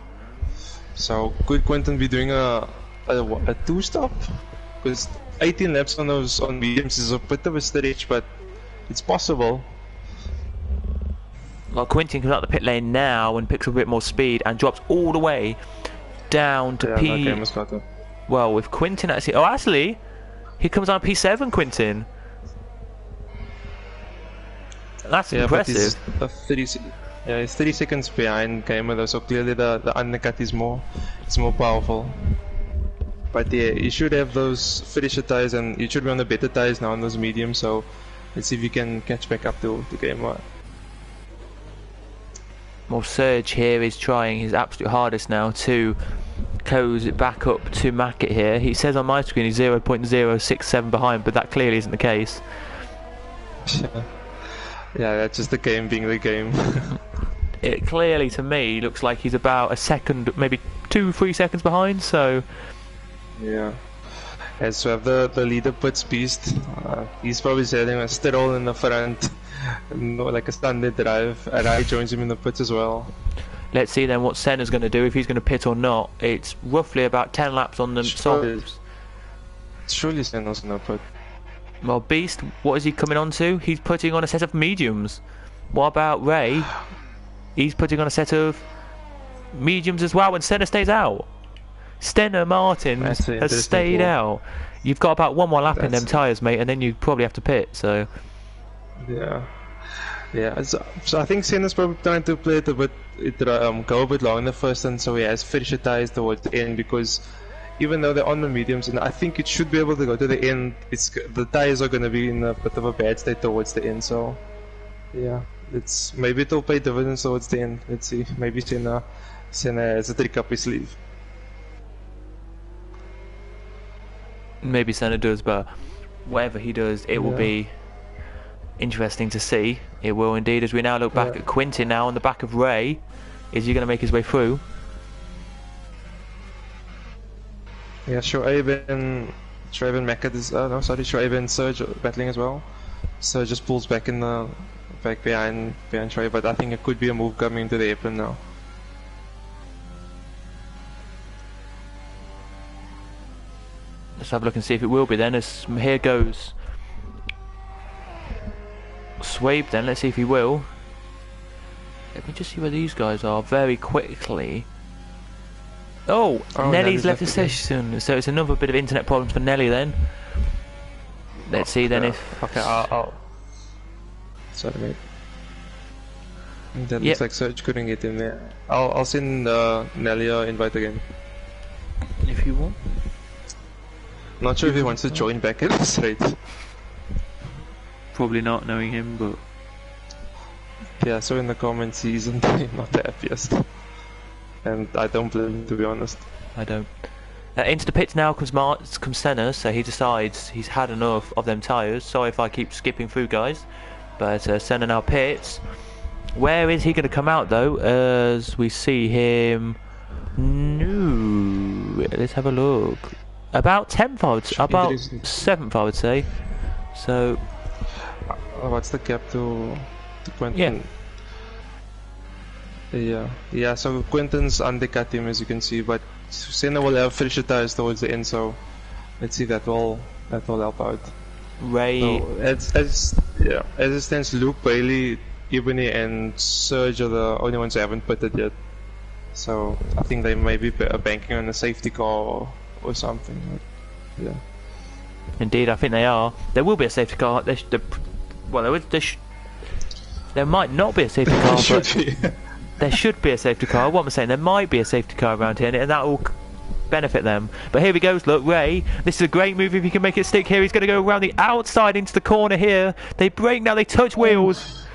so could Quentin be doing a 2-stop? Because 18 laps on mediums is a bit of a stretch, but it's possible. Well, Quentin comes out the pit lane now and picks up a bit more speed and drops all the way down to P. Okay, well, with Quentin actually, he comes on P7. Quentin. That's impressive. But he's 30 seconds behind Gamer though, so clearly the undercut is more powerful. But yeah, you should have those finisher tires and you should be on the better tires now on those mediums, so let's see if you can catch back up to Gamer. Well, Serge here is trying his absolute hardest now to close it back up to Mackett here. He says on my screen he's 0.067 behind, but that clearly isn't the case. Yeah, that's just the game being the game. It clearly, to me, looks like he's about a second, maybe 2-3 seconds behind, so... Yeah. As we have the leader puts Beast, he's probably setting a Stirol in the front, like a standard drive, and I joins him in the pits as well. Let's see then what Senna's going to do, if he's going to pit or not. It's roughly about 10 laps on the softs. Surely Senna's going to put. Well, Beast, what is he coming on to? He's putting on a set of mediums. What about Ray? He's putting on a set of mediums as well, and Senna stays out. Stenner Martins has stayed out. You've got about one more lap in them tyres, mate, and then you probably have to pit, so... Yeah, so I think Senna's probably trying to play it a bit, go a bit long in the first, and so he has finisher tyres towards the end, because even though they're on the mediums, and I think it should be able to go to the end, the tyres are going to be in a bit of a bad state towards the end, so... Yeah, maybe it'll pay dividends towards the end. Let's see, maybe Senna has a trick up his sleeve. Maybe Senna does, but whatever he does, it will be interesting to see. It will indeed, as we now look back at Quentin now on the back of Ray. Is he going to make his way through? Yeah, Shoaib and Meckert is... no, sorry, Shoaib and Serge battling as well. Serge just pulls back behind Shoaib, but I think it could be a move coming into the apron now. Let's have a look and see if it will be then, as here goes Swabe then. Let's see if he will. Let me just see where these guys are very quickly. Oh, Nelly's left the session, so it's another bit of internet problems for Nelly then. Let's see then if... Okay, I'll... Sorry, mate. That looks like Serge couldn't get in there. I'll send Nelly an invite again. If you want. Not sure if he wants to join back at this rate. Probably not, knowing him, but... Yeah, so in the comments he's not the happiest. And I don't blame him, to be honest. I don't. Into the pits now comes Senna, so he decides he's had enough of them tyres. Sorry if I keep skipping through, guys. But Senna now pits. Where is he going to come out, though? As we see him... No. Let's have a look. About 10th, about 7th, I would say. So... what's the gap to Quentin? Yeah, so Quentin's undercut him, as you can see, but Senna will have fresher tires towards the end, so let's see that will help out. Ray... So, as it stands, Luke, Bailey, Ebony and Serge are the only ones who haven't pitted yet. So I think they may be banking on a safety car or something. Yeah. Indeed, I think they are. There will be a safety car. Well, there might not be a safety car, but there should be a safety car. What am I saying? There might be a safety car around here, and that will benefit them. But here he goes. Look, Ray. This is a great move if he can make it stick here. He's going to go around the outside into the corner here. They break now. They touch wheels.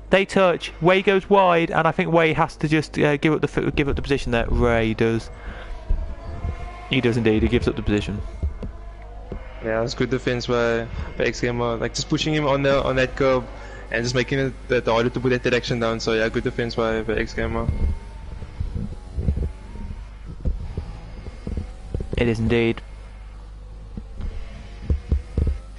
They touch. Way goes wide, and I think Way has to just give up the position that Ray does. He does indeed. He gives up the position. Yeah, it's good defense by X-Gamer, like just pushing him on that curb and just making it harder to put that direction down. So yeah, good defense by X-Gamer. It is indeed.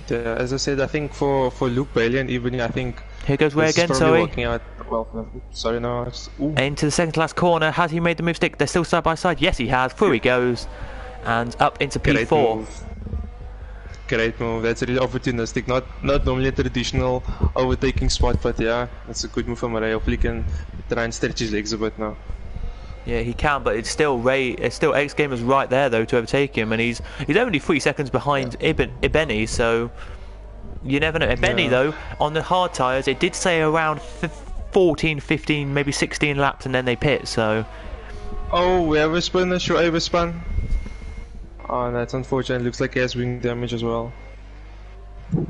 Yeah, as I said, I think for Luke Bailey and Ebony, I think here goes Ray again. Sorry. Working out well. Sorry, no. Into the second to last corner. Has he made the move stick? They're still side by side. Yes, he has. Through he goes, and up into P4. Great move. That's really opportunistic. Not normally a traditional overtaking spot, but yeah, that's a good move from Ray. Hopefully, he can try and stretch his legs a bit now. Yeah, he can, but it's still Ray. It's still X-Gamer's right there though to overtake him, and he's only 3 seconds behind Ibeni, so you never know. Ibeni though, on the hard tyres, it did say around 14, 15, maybe 16 laps, and then they pit. So. Oh, we have a spin. Should I spun? Oh, that's unfortunate. Looks like he has wing damage as well. Well,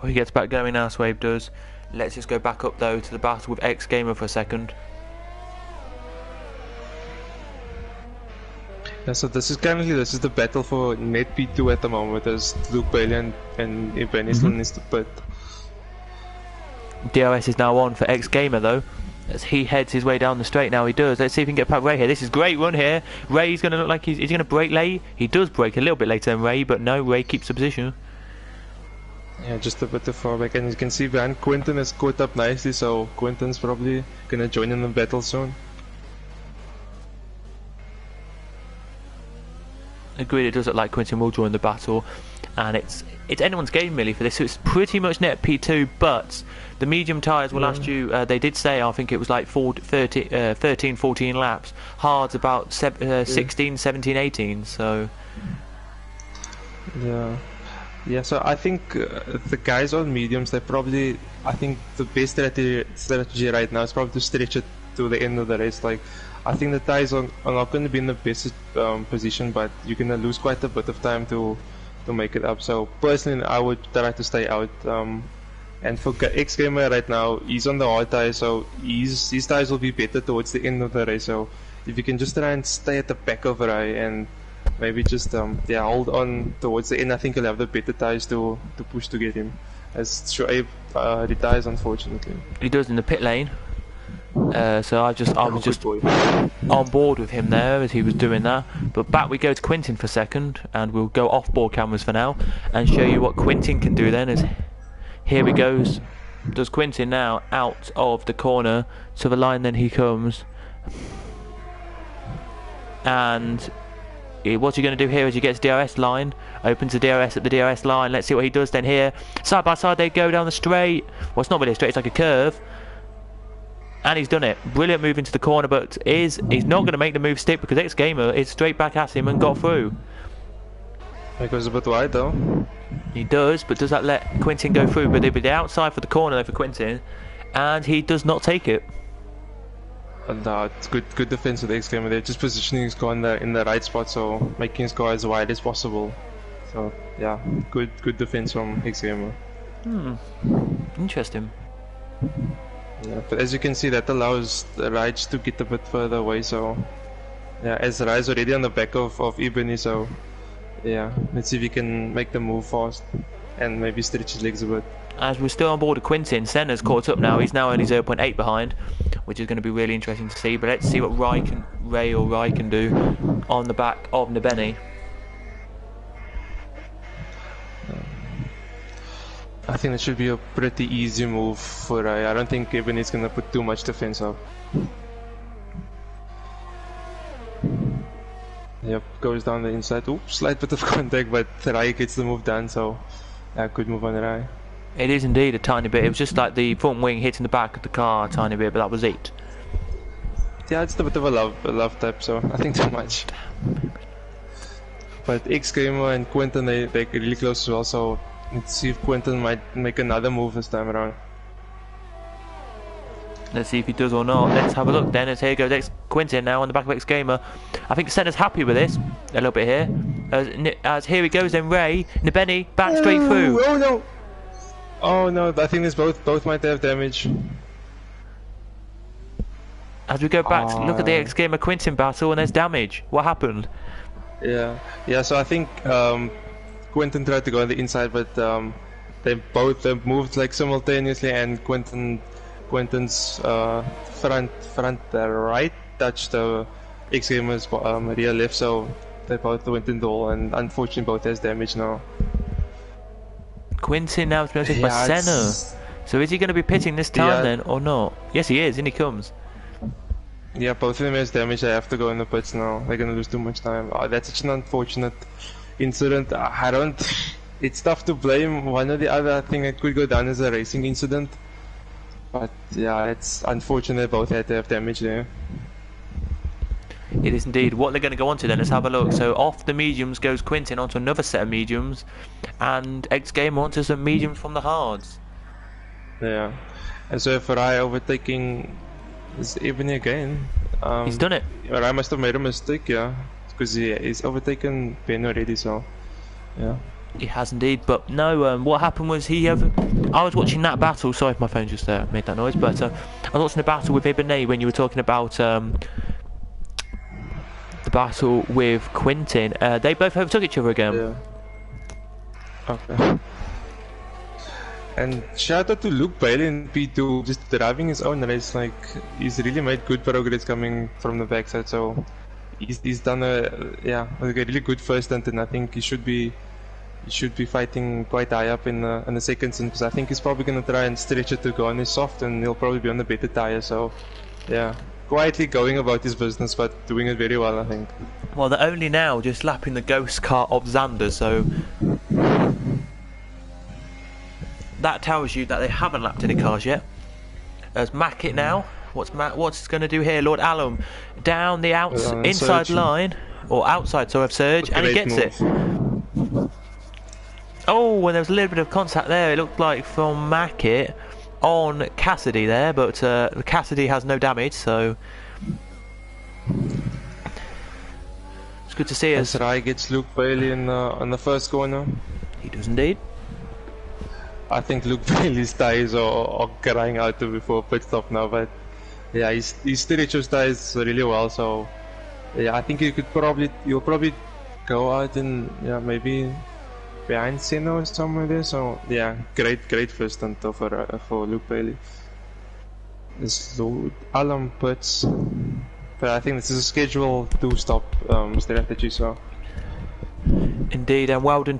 he gets back going now, Swabe does. Let's just go back up though to the battle with X-Gamer for a second. Yeah, so this is the battle for net P2 at the moment, as Luke Bailey and Ibeni still needs to pit. DRS is now on for X-Gamer though, as he heads his way down the straight. Now he does. Let's see if he can get past Ray here. This is great run here. Ray's going to look like he's going to brake late. He does brake a little bit later than Ray, but no, Ray keeps the position. Yeah, just a bit too far back, and you can see behind Quentin is caught up nicely, so Quentin's probably going to join in the battle soon. Agreed, it does look like Quentin will join the battle, and it's anyone's game really for this, so it's pretty much net P2, but the medium tyres will last you, they did say, I think it was like 13, 14 laps, hard's about 16, 17, 18, so... Yeah, so I think the guys on mediums, they probably, I think the best strategy right now is probably to stretch it to the end of the race. Like, I think the tyres are not going to be in the best position, but you're going to lose quite a bit of time to make it up. So personally, I would try to stay out. And for X-Gamer right now, he's on the hard tyres, so his tyres will be better towards the end of the race. So if you can just try and stay at the back of Ray and maybe just hold on towards the end, I think he'll have the better tyres to push to get him. As Shoaib retires, unfortunately. He does in the pit lane. So I was just on board with him there as he was doing that. But back we go to Quentin for a second, and we'll go off board cameras for now and show you what Quentin can do then. As here he goes, does Quentin now out of the corner to the line, then he comes. And what's he going to do here as he gets DRS line, opens the DRS at the DRS line. Let's see what he does then here. Side by side they go down the straight. Well, it's not really a straight, it's like a curve. And he's done it. Brilliant move into the corner, but he's not going to make the move stick because X-Gamer is straight back at him and got through. He goes a bit wide though. He does, but does that let Quentin go through? But it'll be the outside for the corner though for Quentin, and he does not take it. No, it's good defense with X-Gamer. They're just positioning his car in the right spot, so making his car as wide as possible. So yeah, good defense from X-Gamer. Interesting. Yeah, but as you can see, that allows the rides to get a bit further away. So yeah, as Rai's already on the back of Ebony, so yeah, let's see if he can make the move fast and maybe stretch his legs a bit. As we're still on board with Quentin, Senna's caught up now. He's now only 0.8 behind, which is going to be really interesting to see. But let's see what Ray can do on the back of Nibeni. I think it should be a pretty easy move for Ray. I don't think Ebony's going to put too much defense up. Yep, goes down the inside. Oops, slight bit of contact, but Ray gets the move done. So yeah, good move on Ray. It is indeed a tiny bit. It was just like the front wing hitting the back of the car a tiny bit, but that was it. Yeah, it's a bit of a love tap, so I think too much. But X-Gamer and Quentin, they're really close as well, so let's see if Quentin might make another move this time around. Let's see if he does or not. Let's have a look then. As here goes Quentin now on the back of X-Gamer. I think the centre's happy with this a little bit here. As here he goes then Ray, Nibeni, back straight through. Oh no! Oh no, I think there's both might have damage. As we go back to look at the X-Gamer Quentin battle, and there's damage. What happened? Yeah, so I think Quentin tried to go on the inside, but they both moved like simultaneously, and Quentin's front right touched the X-Gamer's rear left, so they both went in the hole, and unfortunately both has damage now. Quentin now is being by Senna. So is he going to be pitting this time then, or not? Yes he is, in he comes. Yeah, both of them has damage. They have to go in the pits now. They're gonna lose too much time. That's such an unfortunate incident. I don't. It's tough to blame one or the other. I think it could go down as a racing incident. But yeah, it's unfortunate they both had to have damage there. It is indeed. What they're going to go on to then, let's have a look. So off the mediums goes Quentin onto another set of mediums, and X-Gamer onto some mediums from the hards. Yeah, and so Prix overtaking is Ebony again. He's done it. I must have made a mistake, yeah, because he's overtaken Ben already, so yeah. He has indeed, but no, what happened was I was watching that battle, sorry if my phone just made that noise, but I was watching the battle with Ebony when you were talking about the battle with Quentin. They both overtook each other again. Yeah. Okay. And shout out to Luke Bailey in P2, just driving his own race. Like, he's really made good progress coming from the backside. So he's done a really good first stint, and I think he should be fighting quite high up in the second stint, because I think he's probably gonna try and stretch it to go on his soft, and he'll probably be on the better tire. So yeah, quietly going about his business, but doing it very well, I think. Well, they're only now just lapping the ghost car of Xander, so that tells you that they haven't lapped any cars yet. As Mackett now, what's going to do here? Lord Alum down the inside line, or outside, so of Surge, and he gets it. Oh, and there was a little bit of contact there, it looked like, from Mackett on Cassidy there, but Cassidy has no damage, so it's good to see us. Rai gets Luke Bailey on the first corner. He does indeed. I think Luke Bailey's tyres are crying out before pit stop now, but yeah, he stretched his tyres really well, so yeah, I think he'll probably go out and maybe behind Senna or somewhere there. So yeah, great first stint for Luke Bailey. This Lord Alum pits, but I think this is a scheduled 2-stop strategy. So indeed, and well done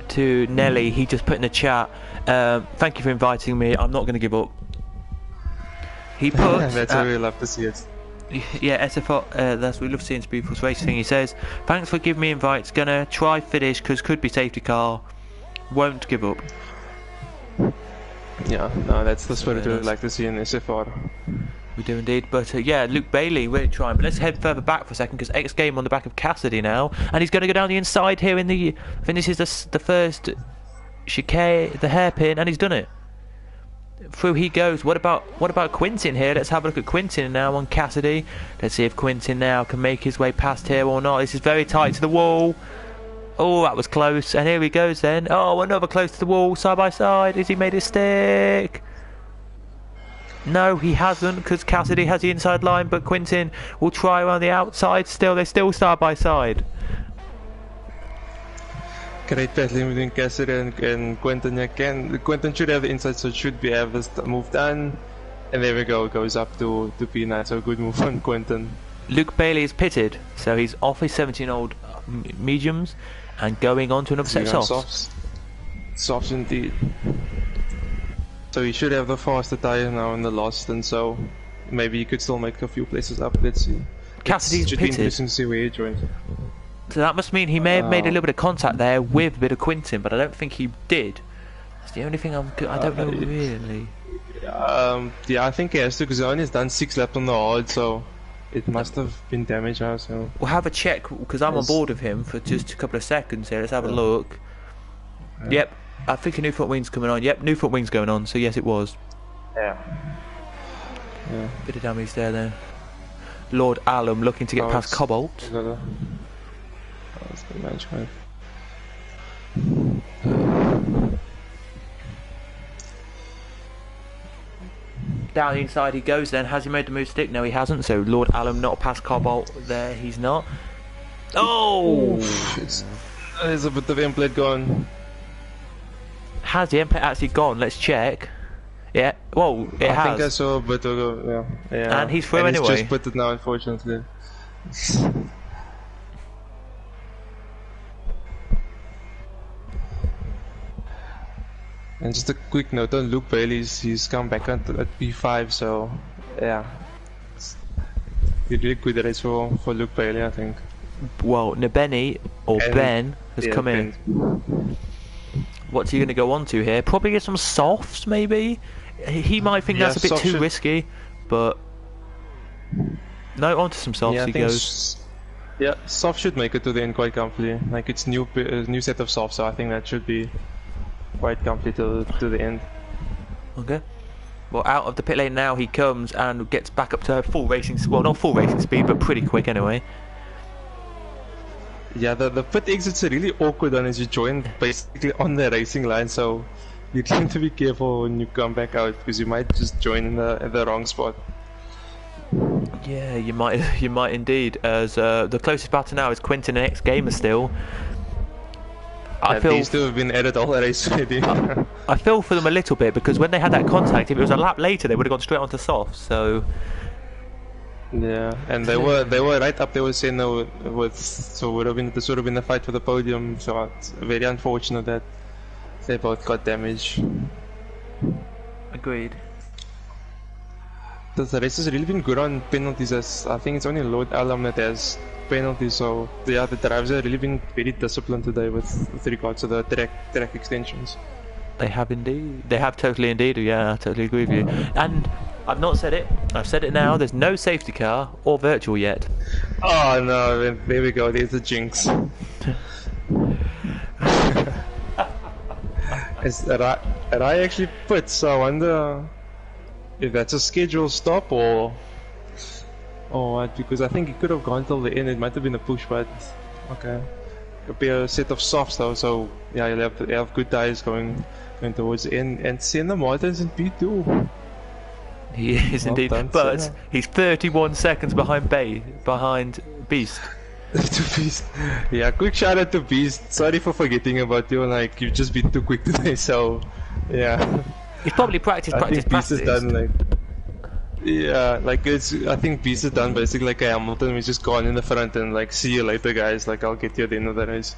to Nelly. He just put in the chat, thank you for inviting me, I'm not going to give up. He put that's what we love to see it. Yeah, SFR, that's we love seeing this beautiful racing. He says, thanks for giving me invites, gonna try finish because could be safety car, won't give up. Yeah, no, that's the spirit we like to see in SFR. We do indeed, but yeah, Luke Bailey really trying. But let's head further back for a second, because X-Game on the back of Cassidy now, and he's going to go down the inside here in the. I think this is the first chicane, the hairpin, and he's done it. Through he goes. What about Quentin here? Let's have a look at Quentin now on Cassidy. Let's see if Quentin now can make his way past here or not. This is very tight to the wall. Oh, that was close. And here he goes then. Oh, another close to the wall, side by side. Has he made a stick? No, he hasn't, because Cassidy has the inside line, but Quentin will try around the outside still. They're still side by side. Great battling between Cassidy and Quentin. Quentin should have the inside, so should be able to move down. And there we go, it goes up to P9, so good move on Quentin. Luke Bailey is pitted, so he's off his 17-old mediums and going on to another set of softs. Softs indeed. So he should have the faster tyre now in the last, and so maybe he could still make a few places up. Let's see. Cassidy's should pitted. Be interesting to see where he joins. So that must mean he may have made a little bit of contact there with a bit of Quentin, but I don't think he did. That's the only thing I don't know really. Yeah, I think he has to, because he only has done 6 laps on the hard, so It must have been damaged now, so... We'll have a check, because I'm on board of him for just a couple of seconds here. Let's have a look. Yep, I think a new front wing's coming on. Yep, new front wing's going on, so yes it was. Yeah. Bit of damage there then. Lord Alum looking to get past Cobalt. That's the match, right? Down the inside he goes then. Has he made the move stick? No, he hasn't. So Lord Alum not past Cobalt there. He's not. Oh! There's a bit of template gone. Has the template actually gone? Let's check. Yeah. Whoa, it has. I think I saw a bit of yeah. And he's through and anyway. He's just put it now, unfortunately. And just a quick note on Luke Bailey's, he's come back at P5, so yeah, it's a really good race for Luke Bailey, I think. Well, Nabeni or Ben has come in. What's he going to go on to here? Probably get some softs, maybe. He might think that's a bit too risky, but no, onto some softs he goes. Yeah, soft should make it to the end quite comfortably. Like it's new set of softs, so I think that should be quite comfy to the end. Okay. Well, out of the pit lane now he comes and gets back up to full racing. Well, not full racing speed, but pretty quick anyway. Yeah, the pit exits are really awkward one as you join basically on the racing line, so you need to be careful when you come back out because you might just join in the wrong spot. Yeah, you might indeed. As the closest battle now is Quinton and X Gamer still. I feel these two have been added all the race already. I feel for them a little bit because when they had that contact, if it was a lap later, they would have gone straight onto soft. So. Yeah, and they were right up there with Senna with so this would have been a fight for the podium. So it's very unfortunate that they both got damaged. Agreed. The race has really been good on penalties. As I think it's only Lord Alum that has penalties. So yeah, the drivers have really been very disciplined today with regards to the track extensions. They have indeed. They have totally indeed. Yeah, I totally agree with you. And I've not said it. I've said it now. There's no safety car or virtual yet. Oh no! There we go. There's the jinx. And I actually put. So I wonder if that's a scheduled stop or what? Because I think it could have gone till the end. It might have been a push, but okay. It'll be a set of softs though. So yeah, you'll have good tires going towards the end. And Senna Martin's in P2. He is indeed, but he's 31 seconds behind Beast. To Beast. Yeah, quick shout out to Beast. Sorry for forgetting about you. Like you've just been too quick today. So yeah. He's probably practiced. Beast has done like. Yeah, like I think Beast has done basically like a Hamilton. He's just gone in the front and like, see you later, guys. Like I'll get you at the end of the race.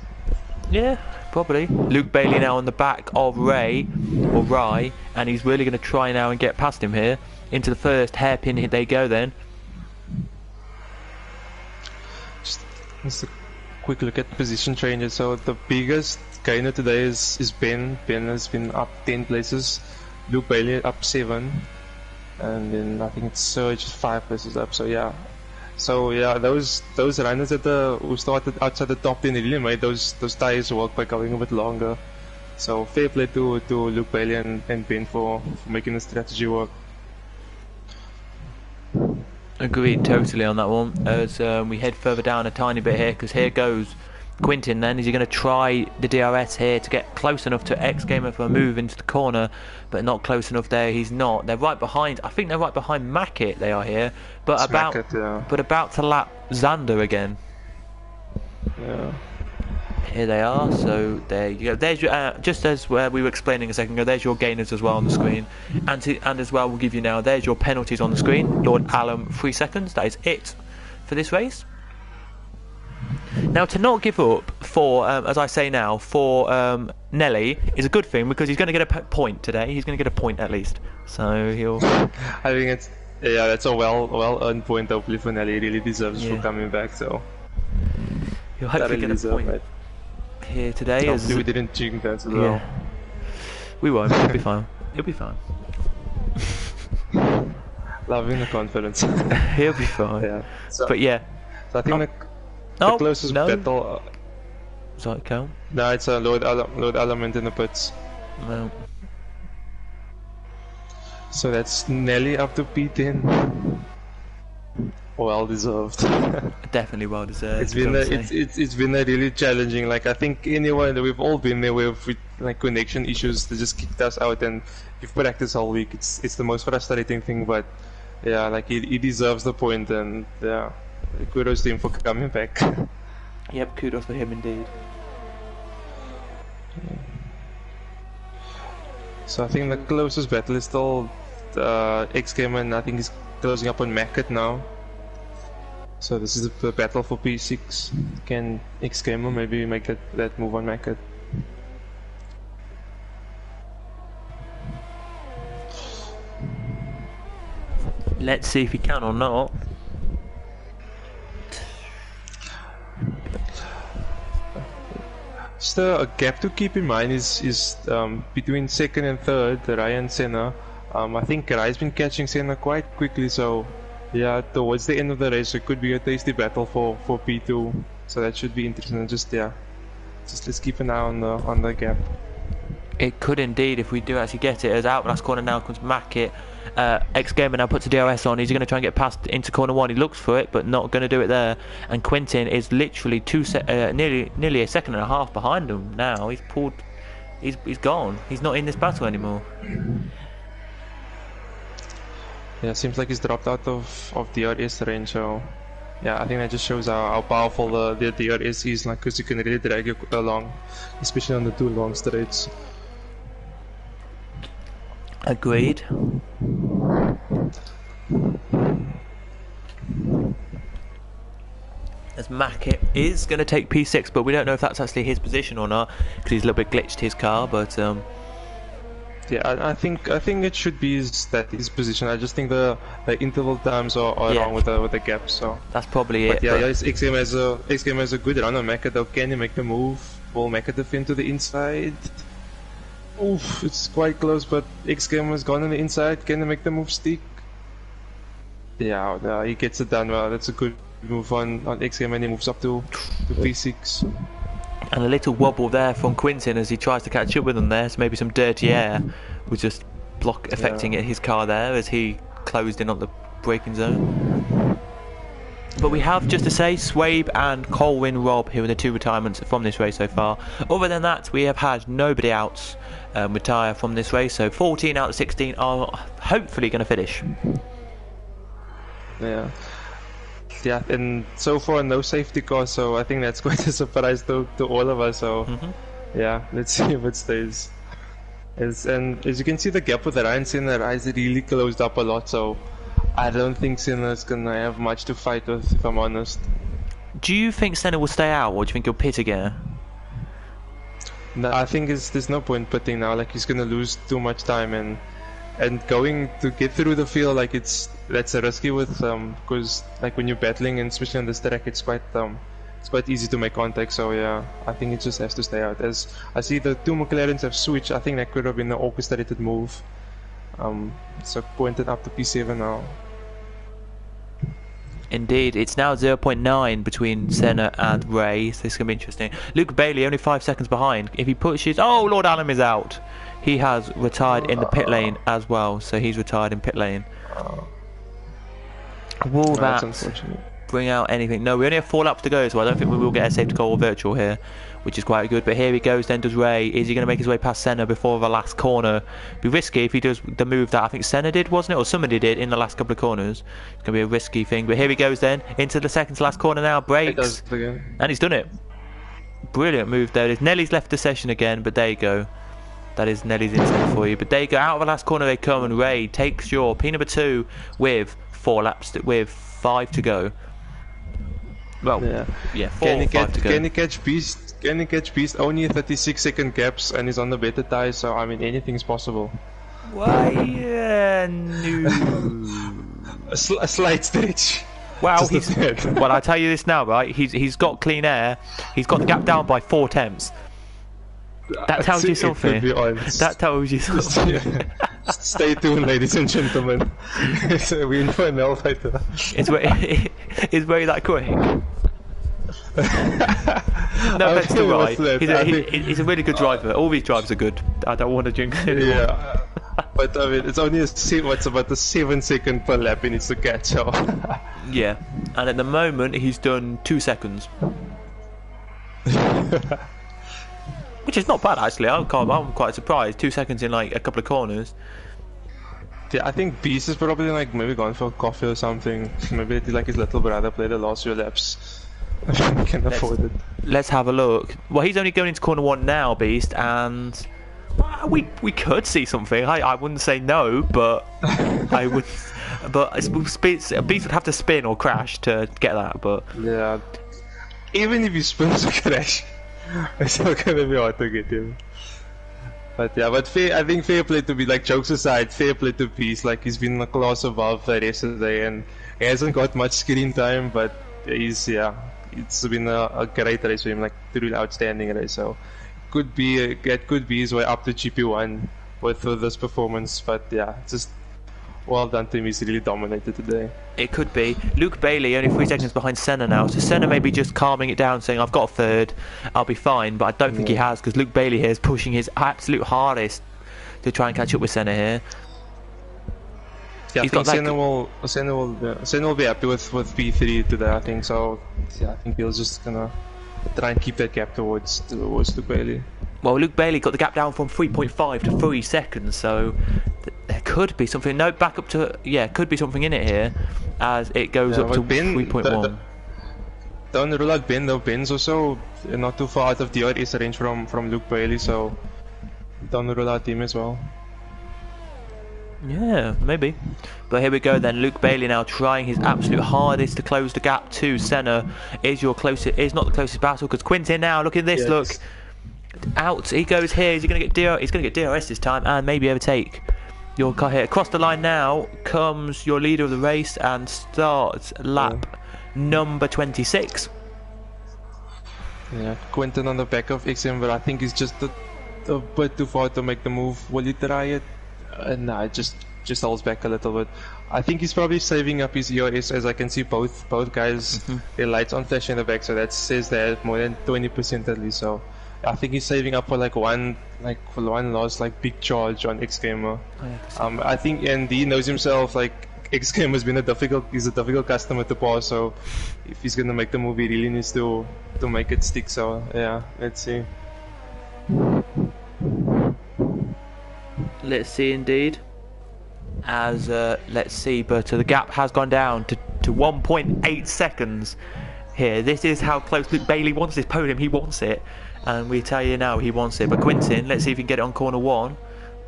Yeah, probably. Luke Bailey now on the back of Ray, and he's really going to try now and get past him here. Into the first hairpin hit they go then. Just a quick look at position changes. So the biggest gainer today is Ben. Ben has been up 10 places. Luke Bailey up 7. And then I think it's Serge 5 places up. So yeah. Those runners who started outside the top 10 really made those tires work by going a bit longer. So fair play to Luke Bailey and Ben for making the strategy work. Agreed totally on that one. As we head further down a tiny bit here, because here goes Quintin then. Is he going to try the DRS here to get close enough to X Gamer for a move into the corner, but not close enough there? He's not. They're right behind. I think they're right behind Mackett. They are here, but about to lap Xander again. Yeah. Here they are. So there you go. There's your just as where we were explaining a second ago. There's your gainers as well on the screen, and as well we'll give you now. There's your penalties on the screen. Lord Alum 3 seconds. That is it for this race. Now to not give up for, as I say now, for Nelly is a good thing because he's going to get a point today. He's going to get a point at least. So he'll. I think that's a well earned point. Hopefully for Nelly, he really deserves for coming back. So he'll hopefully get a point here today. Hopefully we didn't jinx that as well. We won't. It'll be fine. It'll be fine. Loving the confidence. He'll be fine. Yeah. So, But yeah. so I think the closest battle. Does that count? No, it's a load element in the pits. No. So that's Nelly up to P10. Well deserved. Definitely well deserved. It's been a really challenging. Like I think anyone we've all been there with like connection issues that just kicked us out, and you've practiced all week. It's the most frustrating thing, but yeah, like he deserves the point, and yeah, kudos to him for coming back. Yep, kudos for him indeed. So I think the closest battle is still X-Gamer, and I think he's closing up on Macket now. So this is the battle for P6. Can X-Gamer maybe make that move on Macket? Let's see if he can or not. Just a gap to keep in mind is between second and third, Rai and Senna. I think Rai's been catching Senna quite quickly, so yeah, towards the end of the race it could be a tasty battle for P2. So that should be interesting. Just let's keep an eye on the gap. It could indeed if we do actually get it. As out last corner now comes Mackett. X-Gamer now puts a DRS on. He's going to try and get past into corner one. He looks for it, but not going to do it there. And Quentin is literally nearly a second and a half behind him now. He's pulled. He's gone. He's not in this battle anymore. Yeah, seems like he's dropped out of DRS range. So yeah, I think that just shows how powerful the DRS is. Like, because you can really drag you along, especially on the two long straights. Agreed. As Mackett is going to take P6, but we don't know if that's actually his position or not, because he's a little bit glitched his car. But yeah, I think it should be his position. I just think the interval times are wrong with the gap. So that's probably it. Yeah, X-Gamer has a good run on Mackett. Though, can he make the move? Will Mackett defend to the inside? Oof, it's quite close, but X-Gamer has gone on the inside. Can he make the move stick? Yeah, he gets it done well. That's a good move on X-Gamer, and he moves up to P6. And a little wobble there from Quintin as he tries to catch up with him there. So maybe some dirty air was just affecting his car there as he closed in on the braking zone. But we have, just to say, Swabe and Colwyn Robb, who are the two retirements from this race so far. Other than that, we have had nobody else retire from this race. So 14 out of 16 are hopefully going to finish. Yeah, and so far no safety car, so I think that's quite a surprise to all of us. So yeah, let's see if it stays. And as you can see, the gap with Ryan Senna has really closed up a lot, so I don't think Senna's gonna have much to fight with, if I'm honest. Do you think Senna will stay out, or do you think he'll pit again? No, I think there's no point pitting now. Like, he's gonna lose too much time, and going to get through the field, like that's a risky with because like when you're battling, and especially on this track, it's quite easy to make contact. So yeah, I think it just has to stay out. As I see the two McLarens have switched, I think that could have been an orchestrated move. So pointed up to P7 now. Indeed, it's now 0.9 between Senna and Ray, so this is going to be interesting. Luke Bailey only 5 seconds behind. If he pushes... Oh, Lord Allen is out. He has retired in the pit lane as well, so he's retired in pit lane. Will that bring out anything? No, we only have 4 laps to go, so I don't think we will get a safety car or virtual here, which is quite good. But here he goes then, does Ray. Is he going to make his way past Senna before the last corner? Be risky if he does the move that I think Senna did, wasn't it? Or somebody did in the last couple of corners. It's going to be a risky thing. But here he goes then, into the second to last corner now, brakes. And he's done it. Brilliant move there. Nelly's left the session again, but there you go. That is Nelly's insight for you. But there you go, out of the last corner they come, and Ray takes your P number 2 with 4 laps, with 5 to go. Well, yeah, 4 or 5 to go. Can he catch Beast? Can he catch Beast? Only 36-second gaps, and he's on the better tyres, so I mean, anything's possible. Why? No. a slight stretch. Wow, well, I tell you this now, right? He's got clean air. He's got the gap down by 4 tenths. That tells you something. That tells you something. Stay tuned, ladies and gentlemen. It's a win for an fighter. Is Ray that quick? No offense to Ray. He's a really good driver. All these drivers are good. I don't want to jinx anyone. Yeah, but I mean, it's only what's about a 7 second per lap he needs to catch. So. Yeah, and at the moment he's done 2 seconds. Which is not bad actually. I'm quite surprised. 2 seconds in like a couple of corners. Yeah, I think Beast is probably like maybe gone for coffee or something. Maybe like his little brother played the last few laps. Can afford it. Let's have a look. Well, he's only going into corner 1 now, Beast, and we could see something. I wouldn't say no, but I would. But Beast would have to spin or crash to get that. But yeah, even if he spins or crash, it's still gonna be hard to get him. But yeah, but I think fair play to be, like, jokes aside, fair play to Peace. Like, he's been a class above the rest of the day, and he hasn't got much screen time, but it's been a great race for him, like, a really outstanding race. So it could be his way up to GP1 with this performance. But yeah, just well done to him. He's really dominated today. It could be. Luke Bailey only 3 seconds behind Senna now, so Senna may be just calming it down, saying I've got a third, I'll be fine, but I don't think he has, because Luke Bailey here is pushing his absolute hardest to try and catch up with Senna here. Yeah, I think Senna will be happy with P3 today, I think. So yeah, I think he's just gonna try and keep that gap towards Luke Bailey. Well, Luke Bailey got the gap down from 3.5 to 3 seconds, so there could be something. No, back up to, yeah, could be something in it here as it goes up to 3.1. Don't rule out Ben though. Ben's also not too far out of DRS range from Luke Bailey, so don't rule out him as well. Yeah, maybe. But here we go then. Luke Bailey now trying his absolute hardest to close the gap to Senna. Is not the closest battle, because Quintin now, look at this, yes. Look. Out he goes here. He's going to get DRS this time and maybe overtake your car here. Across the line now comes your leader of the race and starts lap number 26. Yeah, Quintin on the back of XM, but I think he's just a bit too far to make the move. Will he try it? No, just holds back a little bit. I think he's probably saving up his ERS, as I can see both guys, their lights on flashing in the back, so that says they have more than 20% at least. So I think he's saving up for one last big charge on X Gamer. I think, and he knows himself, like, X Gamer has been he's a difficult customer to pass, so if he's gonna make the move, he really needs to make it stick. So yeah, let's see. Let's see indeed. As let's see, but the gap has gone down to 1.8 seconds here. This is how close Luke Bailey wants this podium. He wants it, and we tell you now he wants it. But Quintin, let's see if he can get it on corner 1.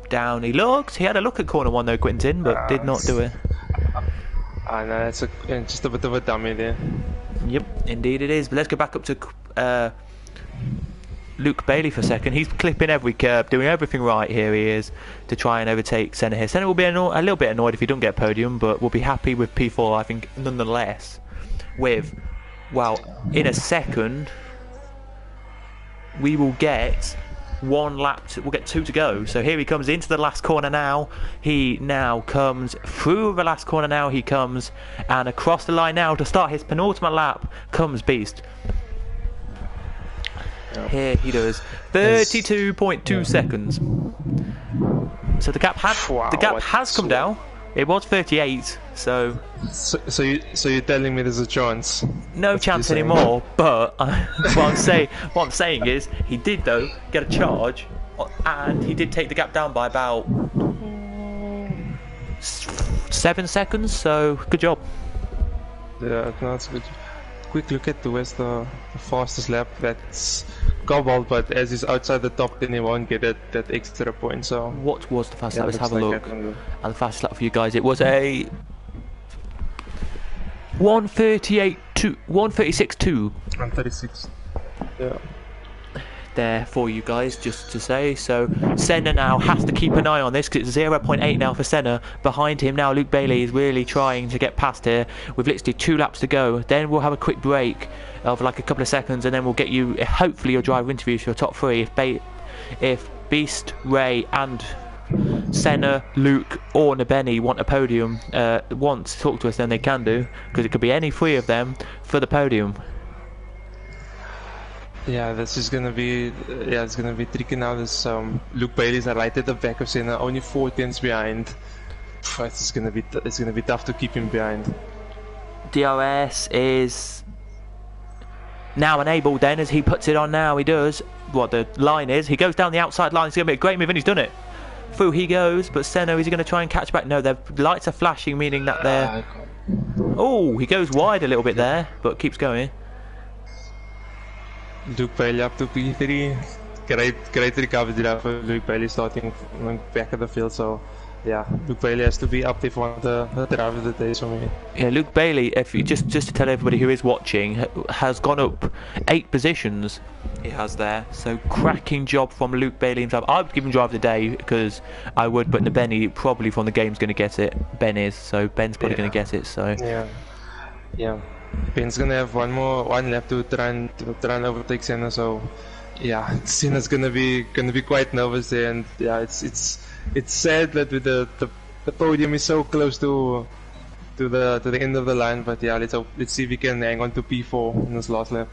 Down he looks. He had a look at corner 1 though, Quintin, but did not do it. I know, that's just a bit of a dummy there. Yep, indeed it is. But let's go back up to Luke Bailey for a second. He's clipping every curb, doing everything right here. He is to try and overtake Senna here. Senna will be a little bit annoyed if he don't get a podium, but we'll be happy with P4, I think, nonetheless. With, well, in a second, we will get we'll get 2 to go. So here he comes into the last corner now. He now comes through the last corner now. He comes, and across the line now to start his penultimate lap comes Beast. Here he does 32.2 seconds. So the gap has come down. It was 38. So you're telling me there's a chance? No chance anymore. But what I'm saying is he did though get a charge, and he did take the gap down by about 7 seconds. So good job. Yeah, no, that's good. Quick look at where's the fastest lap. That's Cobalt, but as he's outside the top 10, he won't get that extra point. So what was the fastest lap? Let's have a look at the fastest lap for you guys. It was a 1:36.2. 1:36. Yeah. There for you guys, just to say. So Senna now has to keep an eye on this, because it's 0.8 now for Senna. Behind him now Luke Bailey is really trying to get past here with literally 2 laps to go. Then we'll have a quick break of like a couple of seconds, and then we'll get you hopefully your driver interviews for your top 3 if Beast, Ray and Senna, Luke or Nibeni want a podium, want to talk to us, then they can do, because it could be any three of them for the podium. Yeah, this is gonna be it's gonna be tricky now. This Luke Bailey's right at the back of Senna, only 4 tenths behind. It's gonna be tough to keep him behind. DRS is now enabled then, as he puts it on now. He does what the line is. He goes down the outside line. It's going to be a great move, and he's done it. Through he goes, but Senna, is he going to try and catch back? No, their lights are flashing, meaning that they're... Oh, he goes wide a little bit there, but keeps going. Luke Bailey up to P3. Great recovery there for Luke Bailey, starting back of the field. So yeah, Luke Bailey has to be up there for the driver of the day for me. Yeah, Luke Bailey, if you just to tell everybody who is watching, has gone up 8 positions. He has there, so cracking job from Luke Bailey himself. I would give him drive of the day because I would, but Benny probably from the game's going to get it. Ben is, so Ben's probably going to get it. So yeah. Ben's gonna have one lap to try and overtake Senna. So yeah, Senna's gonna be quite nervous there, and yeah, it's sad that with the podium is so close to the end of the line. But yeah, let's see if we can hang on to P4 in this last lap.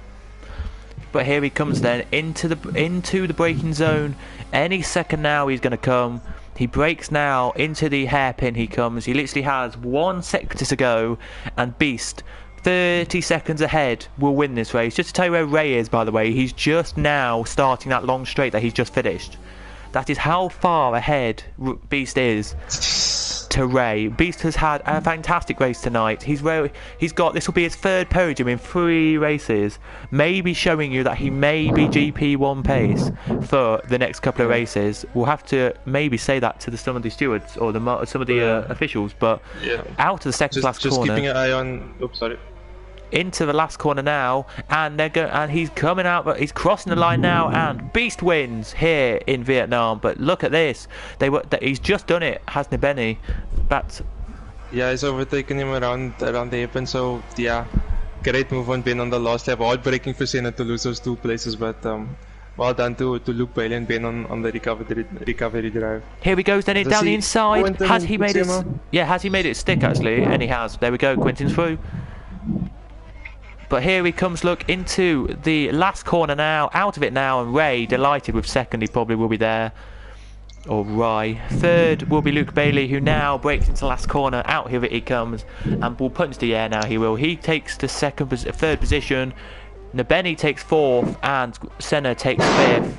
But here he comes then into the braking zone. Any second now he's going to come. He brakes now into the hairpin. He comes. He literally has 1 sector to go, and Beast 30 seconds ahead will win this race. Just to tell you where Ray is, by the way, he's just now starting that long straight that he's just finished. That is how far ahead Beast is to Ray. Beast has had a fantastic race tonight. He's got, this will be his 3rd podium in 3 races, maybe showing you that he may be GP1 pace for the next couple of races. We'll have to maybe say that to some of the stewards or some of the officials, but out of the second last corner. Just keeping an eye on. Oops, sorry. Into the last corner now, and he's coming out, but he's crossing the line now, and Beast wins here in Vietnam. But look at this, he's just done it, hasn't he, Benny? Yeah, he's overtaken him around the hairpin. So yeah, great move on Ben on the last lap. Heartbreaking for Senna to lose those 2 places, but well done to Luke Bailey and Ben on the recovery drive. Here he goes then down the inside. Has he made it? Yeah, has he made it stick actually? And he has. There we go. Quintin's through. But here he comes, look, into the last corner now, out of it now, and Ray, delighted with 2nd, he probably will be there. Or Rye. 3rd will be Luke Bailey, who now breaks into the last corner, out here he comes, and will punch the air now, he will. He takes the 3rd position, Nibeni takes 4th, and Senna takes 5th.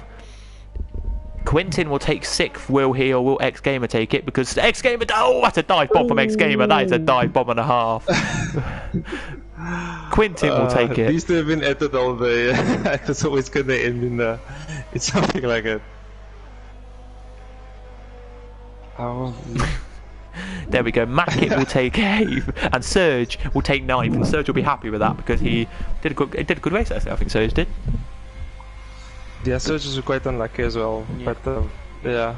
Quintin will take 6th, will he, or will X Gamer take it? Because X Gamer, oh, that's a dive bomb from X Gamer, that is a dive bomb and a half. Quintin will take it. These 2 have been at it all day. It's always gonna end in it's something like it. There we go. Mackett will take 8th, and Serge will take 9th, and Serge will be happy with that because he did a good race. I think Serge did. Yeah, Serge was quite unlucky as well, but yeah.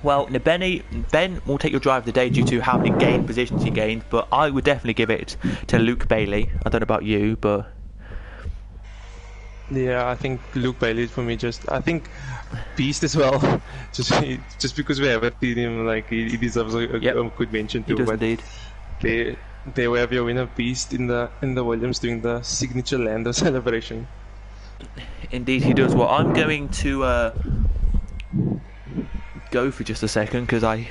Well, Ben will take your drive of the day due to how many gained positions he gained, but I would definitely give it to Luke Bailey. I don't know about you, but yeah, I think Luke Bailey for me. I think Beast as well. just because we haven't seen him, like he deserves a good mention too. He does indeed. They will have your winner Beast in the Williams doing the signature Lando celebration. Indeed, he does. Well, I'm going to go for just a second because I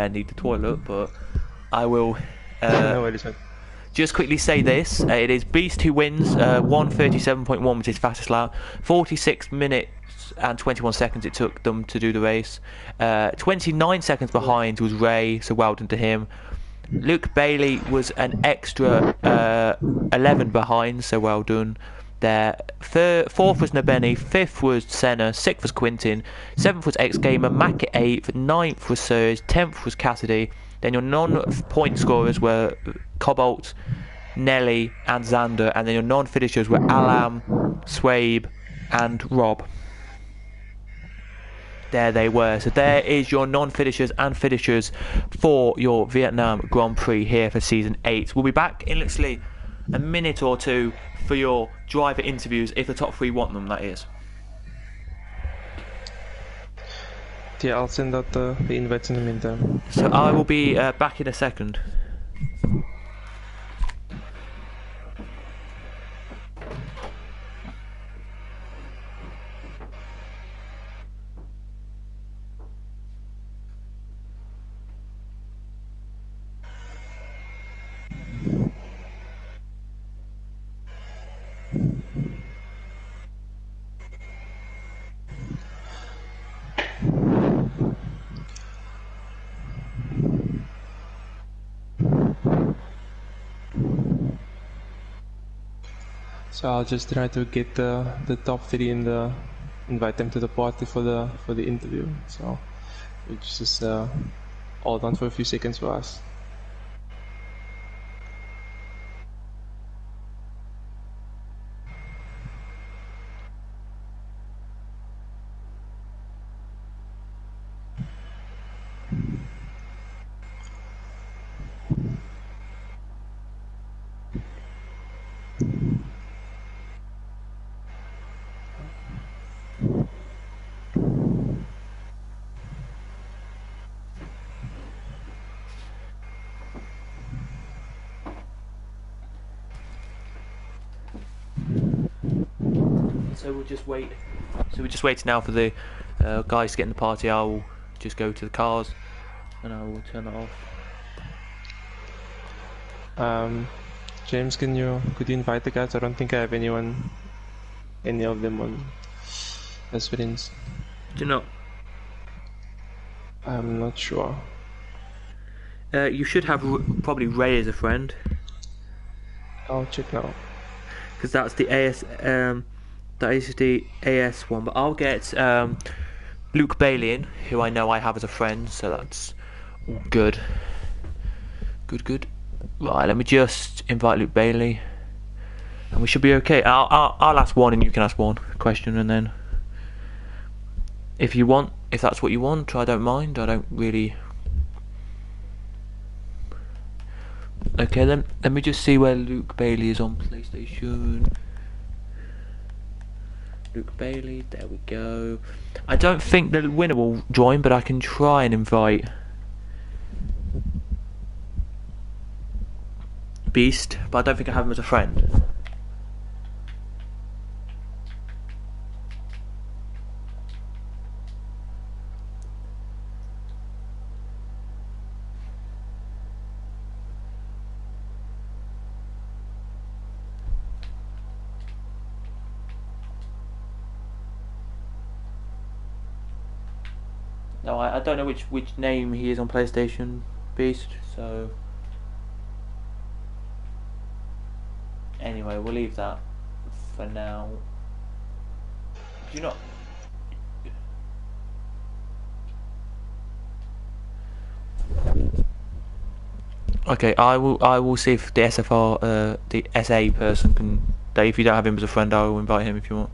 need the toilet, but I will just quickly say this. It is Beast who wins, 1:37.1 was his fastest lap, 46 minutes and 21 seconds it took them to do the race. 29 seconds behind was Ray, so well done to him. Luke Bailey was an extra 11 behind, so well done there. 4th was Nibeni, 5th was Senna, 6th was Quintin, 7th was X Gamer, Mac at 8th, 9th was Serge, 10th was Cassidy. Then your non-point scorers were Cobalt, Nelly and Xander, and then your non-finishers were Alam, Swabe and Rob. There they were. So there is your non-finishers and finishers for your Vietnam Grand Prix here for Season 8. We'll be back in literally a minute or 2 for your driver interviews, if the top 3 want them, that is. Yeah, I'll send out the invites in the meantime. So I will be back in a second. So I'll just try to get the top 3 in the invite them to the party for the interview. So we just hold on for a few seconds for us. So we'll just wait. So we're just waiting now for the guys to get in the party. I will just go to the cars and I will turn it off. James, could you invite the guys? I don't think I have any of them on as friends. Do you know? I'm not sure. You should have probably Ray as a friend. I'll check now. Because that's the that is the AS one. But I'll get Luke Bailey in, who I know I have as a friend, so that's all good. Good. Right, let me just invite Luke Bailey, and we should be okay. I'll ask one, and you can ask one question, and then if that's what you want, I don't mind. I don't really. Okay, then let me just see where Luke Bailey is on PlayStation. Luke Bailey, there we go. I don't think the winner will join, but I can try and invite Beast, but I don't think I have him as a friend. No, I don't know which name he is on PlayStation, Beast, so anyway, we'll leave that for now. Do you not? Okay, I will see if the SFR, the SA person can. Dave, if you don't have him as a friend, I will invite him if you want.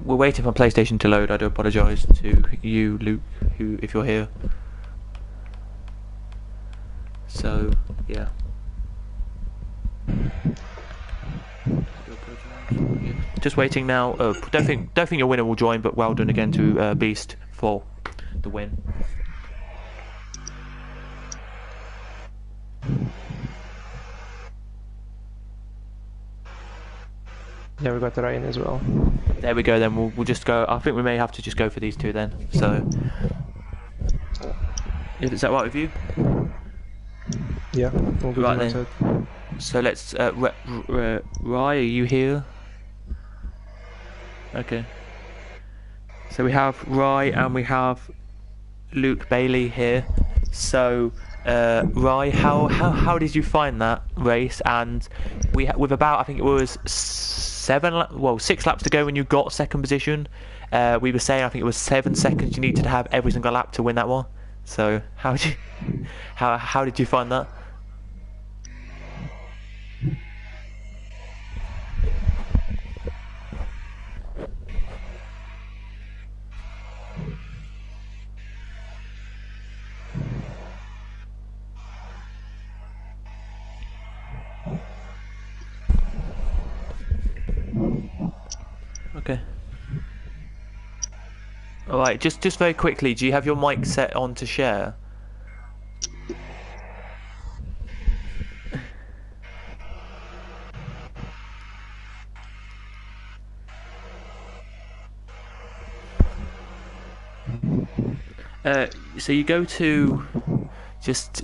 We're waiting for PlayStation to load. I do apologise to you, Luke, if you're here. So yeah. Just waiting now. Don't think your winner will join, but well done again to Beast for the win. Yeah, we got Ryan as well. There we go. Then we'll just go. I think we may have to just go for these two then. So, is that right with you? Yeah, we'll go right then. So let's. Rye, are you here? Okay. So we have Rye and we have Luke Bailey here. So, Rye, how did you find that race? And with about, I think it was 6 laps to go when you got second position. We were saying I think it was 7 seconds you needed to have every single lap to win that one. So how did you find that? Okay. All right, just very quickly, do you have your mic set on to share? So you go to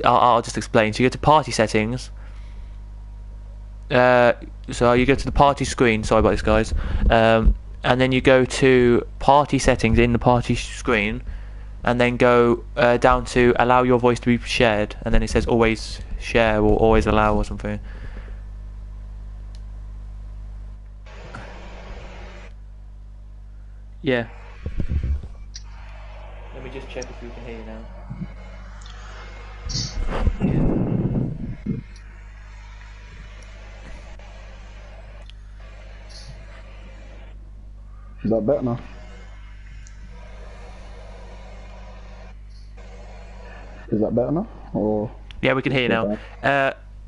I'll just explain. So you go to party settings. So you go to the party screen. Sorry about this, guys. And then you go to party settings in the party screen, and then go down to allow your voice to be shared, and then it says always share or always allow or something. Yeah. Let me just check if we can hear you now. Is that better now? Is that better now? Or Yeah, we can hear you now.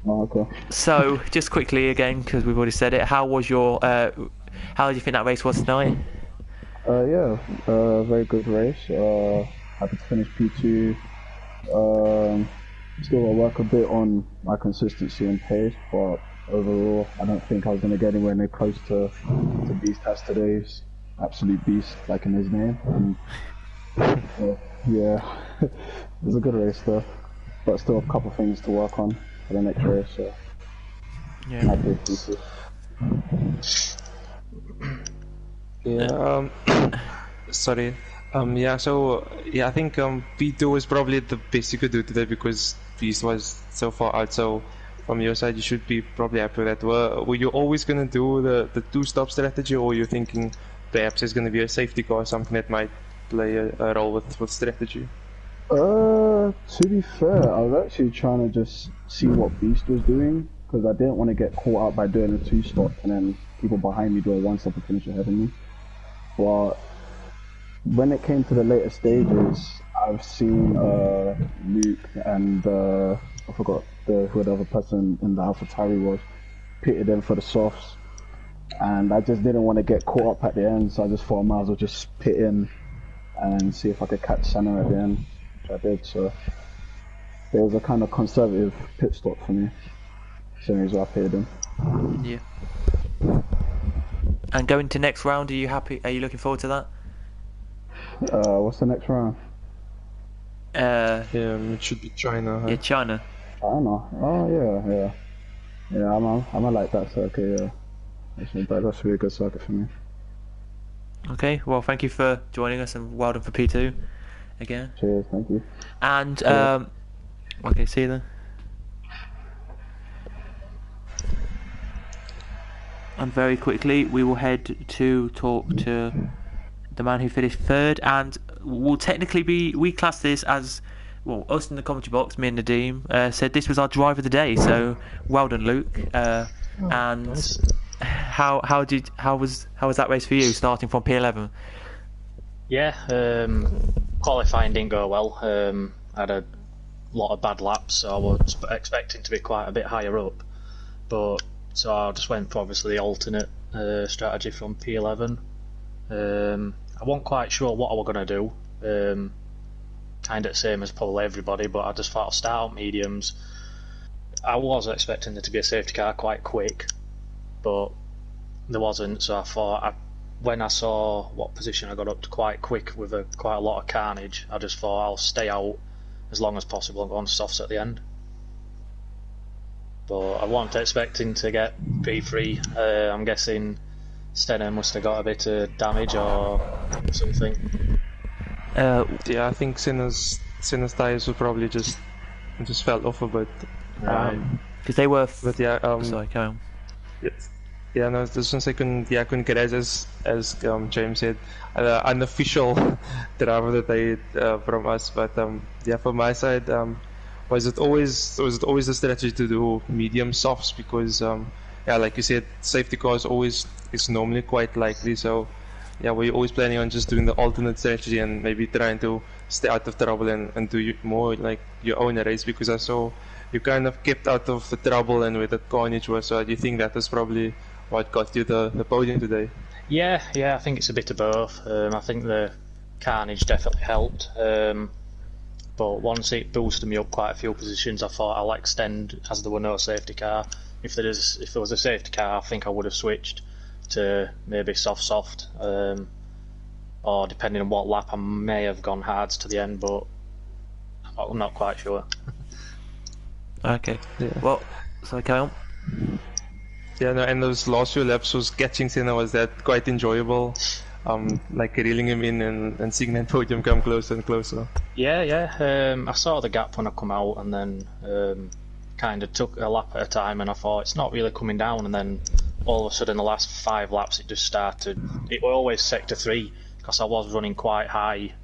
oh, okay. So, just quickly again, because we've already said it, how was your? How did you think that race was tonight? Yeah, very good race. Happy to finish P2. Still I work a bit on my consistency and pace, but overall I don't think I was going to get anywhere near close to Beast has today's absolute beast, like in his name. And, yeah, it was a good race though, but still a couple things to work on for the next race. So Yeah. happy with P2. Yeah. Sorry. Yeah. So yeah, I think P2 was probably the best you could do today because Beast was so far out. So from your side, you should be probably happy with that. Were you always gonna do the two-stop strategy, or were you thinking perhaps there's gonna be a safety car or something that might play a role with strategy? To be fair, I was actually trying to just see what Beast was doing because I didn't want to get caught out by doing a two-stop and then people behind me do a one-stop and finish ahead of me. But when it came to the later stages, I've seen Luke and I forgot who the other person in the AlphaTauri was, pitted in for the softs, and I just didn't want to get caught up at the end, so I just thought I might as well just pit in and see if I could catch Senna at the end, which I did. So it was a kind of conservative pit stop for me, seeing as I pitted in. Yeah. And going to next round, are you happy? Are you looking forward to that? What's the next round? Yeah, it should be China. Huh? Yeah, China. I don't know. Oh yeah. I'm a like that circuit. Yeah, that's a really good circuit for me. Okay. Well, thank you for joining us, and well done for P2 again. Cheers, thank you. And okay, see you then. And very quickly, we will head to talk to the man who finished third, and will technically be, we class this as, well, us in the commentary box, me and Nadeem, said this was our drive of the day. So well done, Luke. And nice. how was that race for you, starting from P11? Yeah, qualifying didn't go well. I had a lot of bad laps, so I was expecting to be quite a bit higher up. But so I just went for obviously the alternate strategy from P11. I wasn't quite sure what I was going to do. Kind of the same as probably everybody, but I just thought I'll start out mediums. I was expecting there to be a safety car quite quick, but there wasn't, so I thought, when I saw what position I got up to quite quick with quite a lot of carnage, I just thought I'll stay out as long as possible and go on softs at the end. But I wasn't expecting to get P3. I'm guessing Stenner must have got a bit of damage or something. Yeah, I think Senna's tires were probably just fell off a bit. Because they were. But yeah, sorry, carry on. Yes. Yeah, no, this one's I couldn't get as James said, unofficial driver of the day from us. But yeah, from my side, was it always the strategy to do medium softs because yeah, like you said, safety car is normally quite likely. So yeah, we're always planning on just doing the alternate strategy and maybe trying to stay out of trouble and do more like your own race, because I saw you kind of kept out of the trouble and where the carnage was. So do you think that was probably what got you the podium today? Yeah, I think it's a bit of both. I think the carnage definitely helped. But once it boosted me up quite a few positions, I thought I'll extend as there were no safety car. If there was a safety car, I think I would have switched to maybe soft, or depending on what lap, I may have gone hards to the end, but I'm not quite sure. Okay. Yeah. Well, so carry on. Yeah, no, and those last few laps was catching Senna was that quite enjoyable. Like reeling him in and seeing that podium come closer and closer. Yeah. I saw the gap when I come out, and then kind of took a lap at a time, and I thought it's not really coming down, and then all of a sudden the last 5 laps it just started. It was always sector 3 because I was running quite high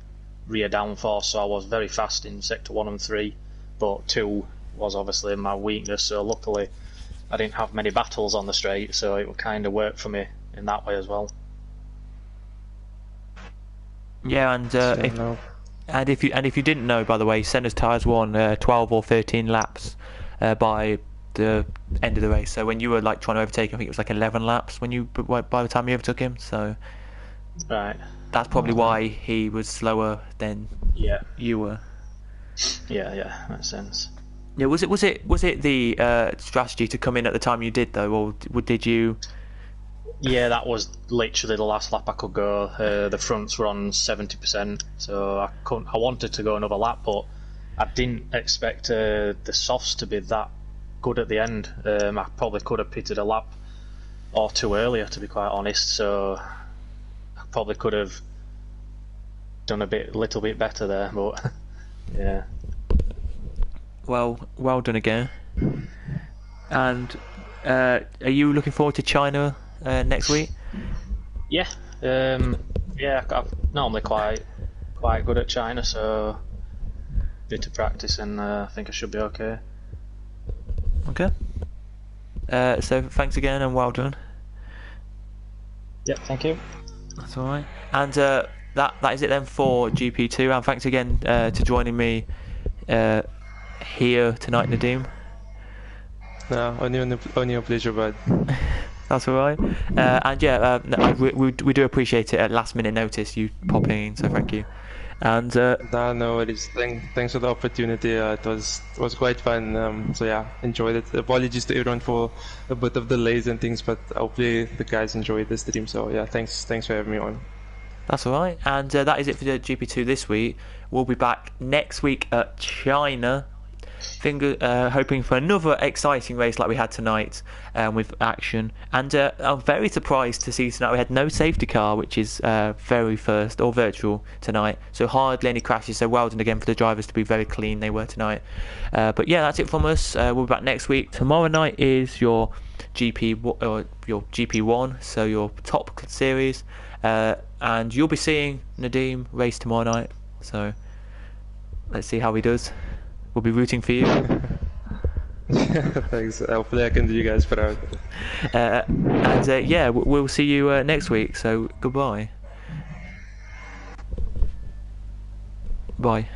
rear downforce, so I was very fast in sector 1 and 3, but 2 was obviously my weakness, so luckily I didn't have many battles on the straight, so it would kind of work for me in that way as well. Yeah, and if you didn't know, by the way, Senna's tyres won 12 or 13 laps by the end of the race. So when you were like trying to overtake him, I think it was like 11 laps by the time you overtook him. So right, that's probably why he was slower than you were. Yeah, makes sense. Yeah, was it the strategy to come in at the time you did though, or did you? Yeah, that was literally the last lap I could go. The fronts were on 70%, so I wanted to go another lap, but I didn't expect the softs to be that good at the end. I probably could have pitted a lap or 2 earlier, to be quite honest. So I probably could have done a little bit better there, but yeah. Well done again. And are you looking forward to China next week? Yeah, I'm normally quite good at China, so bit of practice and I think I should be okay. Okay. So thanks again and well done. Yep, thank you. That's alright. And that is it then for GP2, and thanks again to joining me here tonight, Nadeem. No, only a pleasure, bud. That's alright. And we do appreciate it at last minute notice you popping in, so thank you. And no worries. Thanks for the opportunity. It was quite fun. So yeah, enjoyed it. Apologies to everyone for a bit of delays and things, but hopefully the guys enjoyed the stream. So yeah, thanks for having me on. That's alright. And that is it for the GP2 this week. We'll be back next week at China. Hoping for another exciting race like we had tonight with action. And I'm very surprised to see tonight we had no safety car, which is very first or virtual tonight. So hardly any crashes. So well done again for the drivers to be very clean they were tonight. But yeah, that's it from us. We'll be back next week. Tomorrow night is your GP1, so your top series. And you'll be seeing Nadeem race tomorrow night. So let's see how he does. We'll be rooting for you. Thanks. Hopefully I can do you guys proud. We'll see you next week. So goodbye. Bye.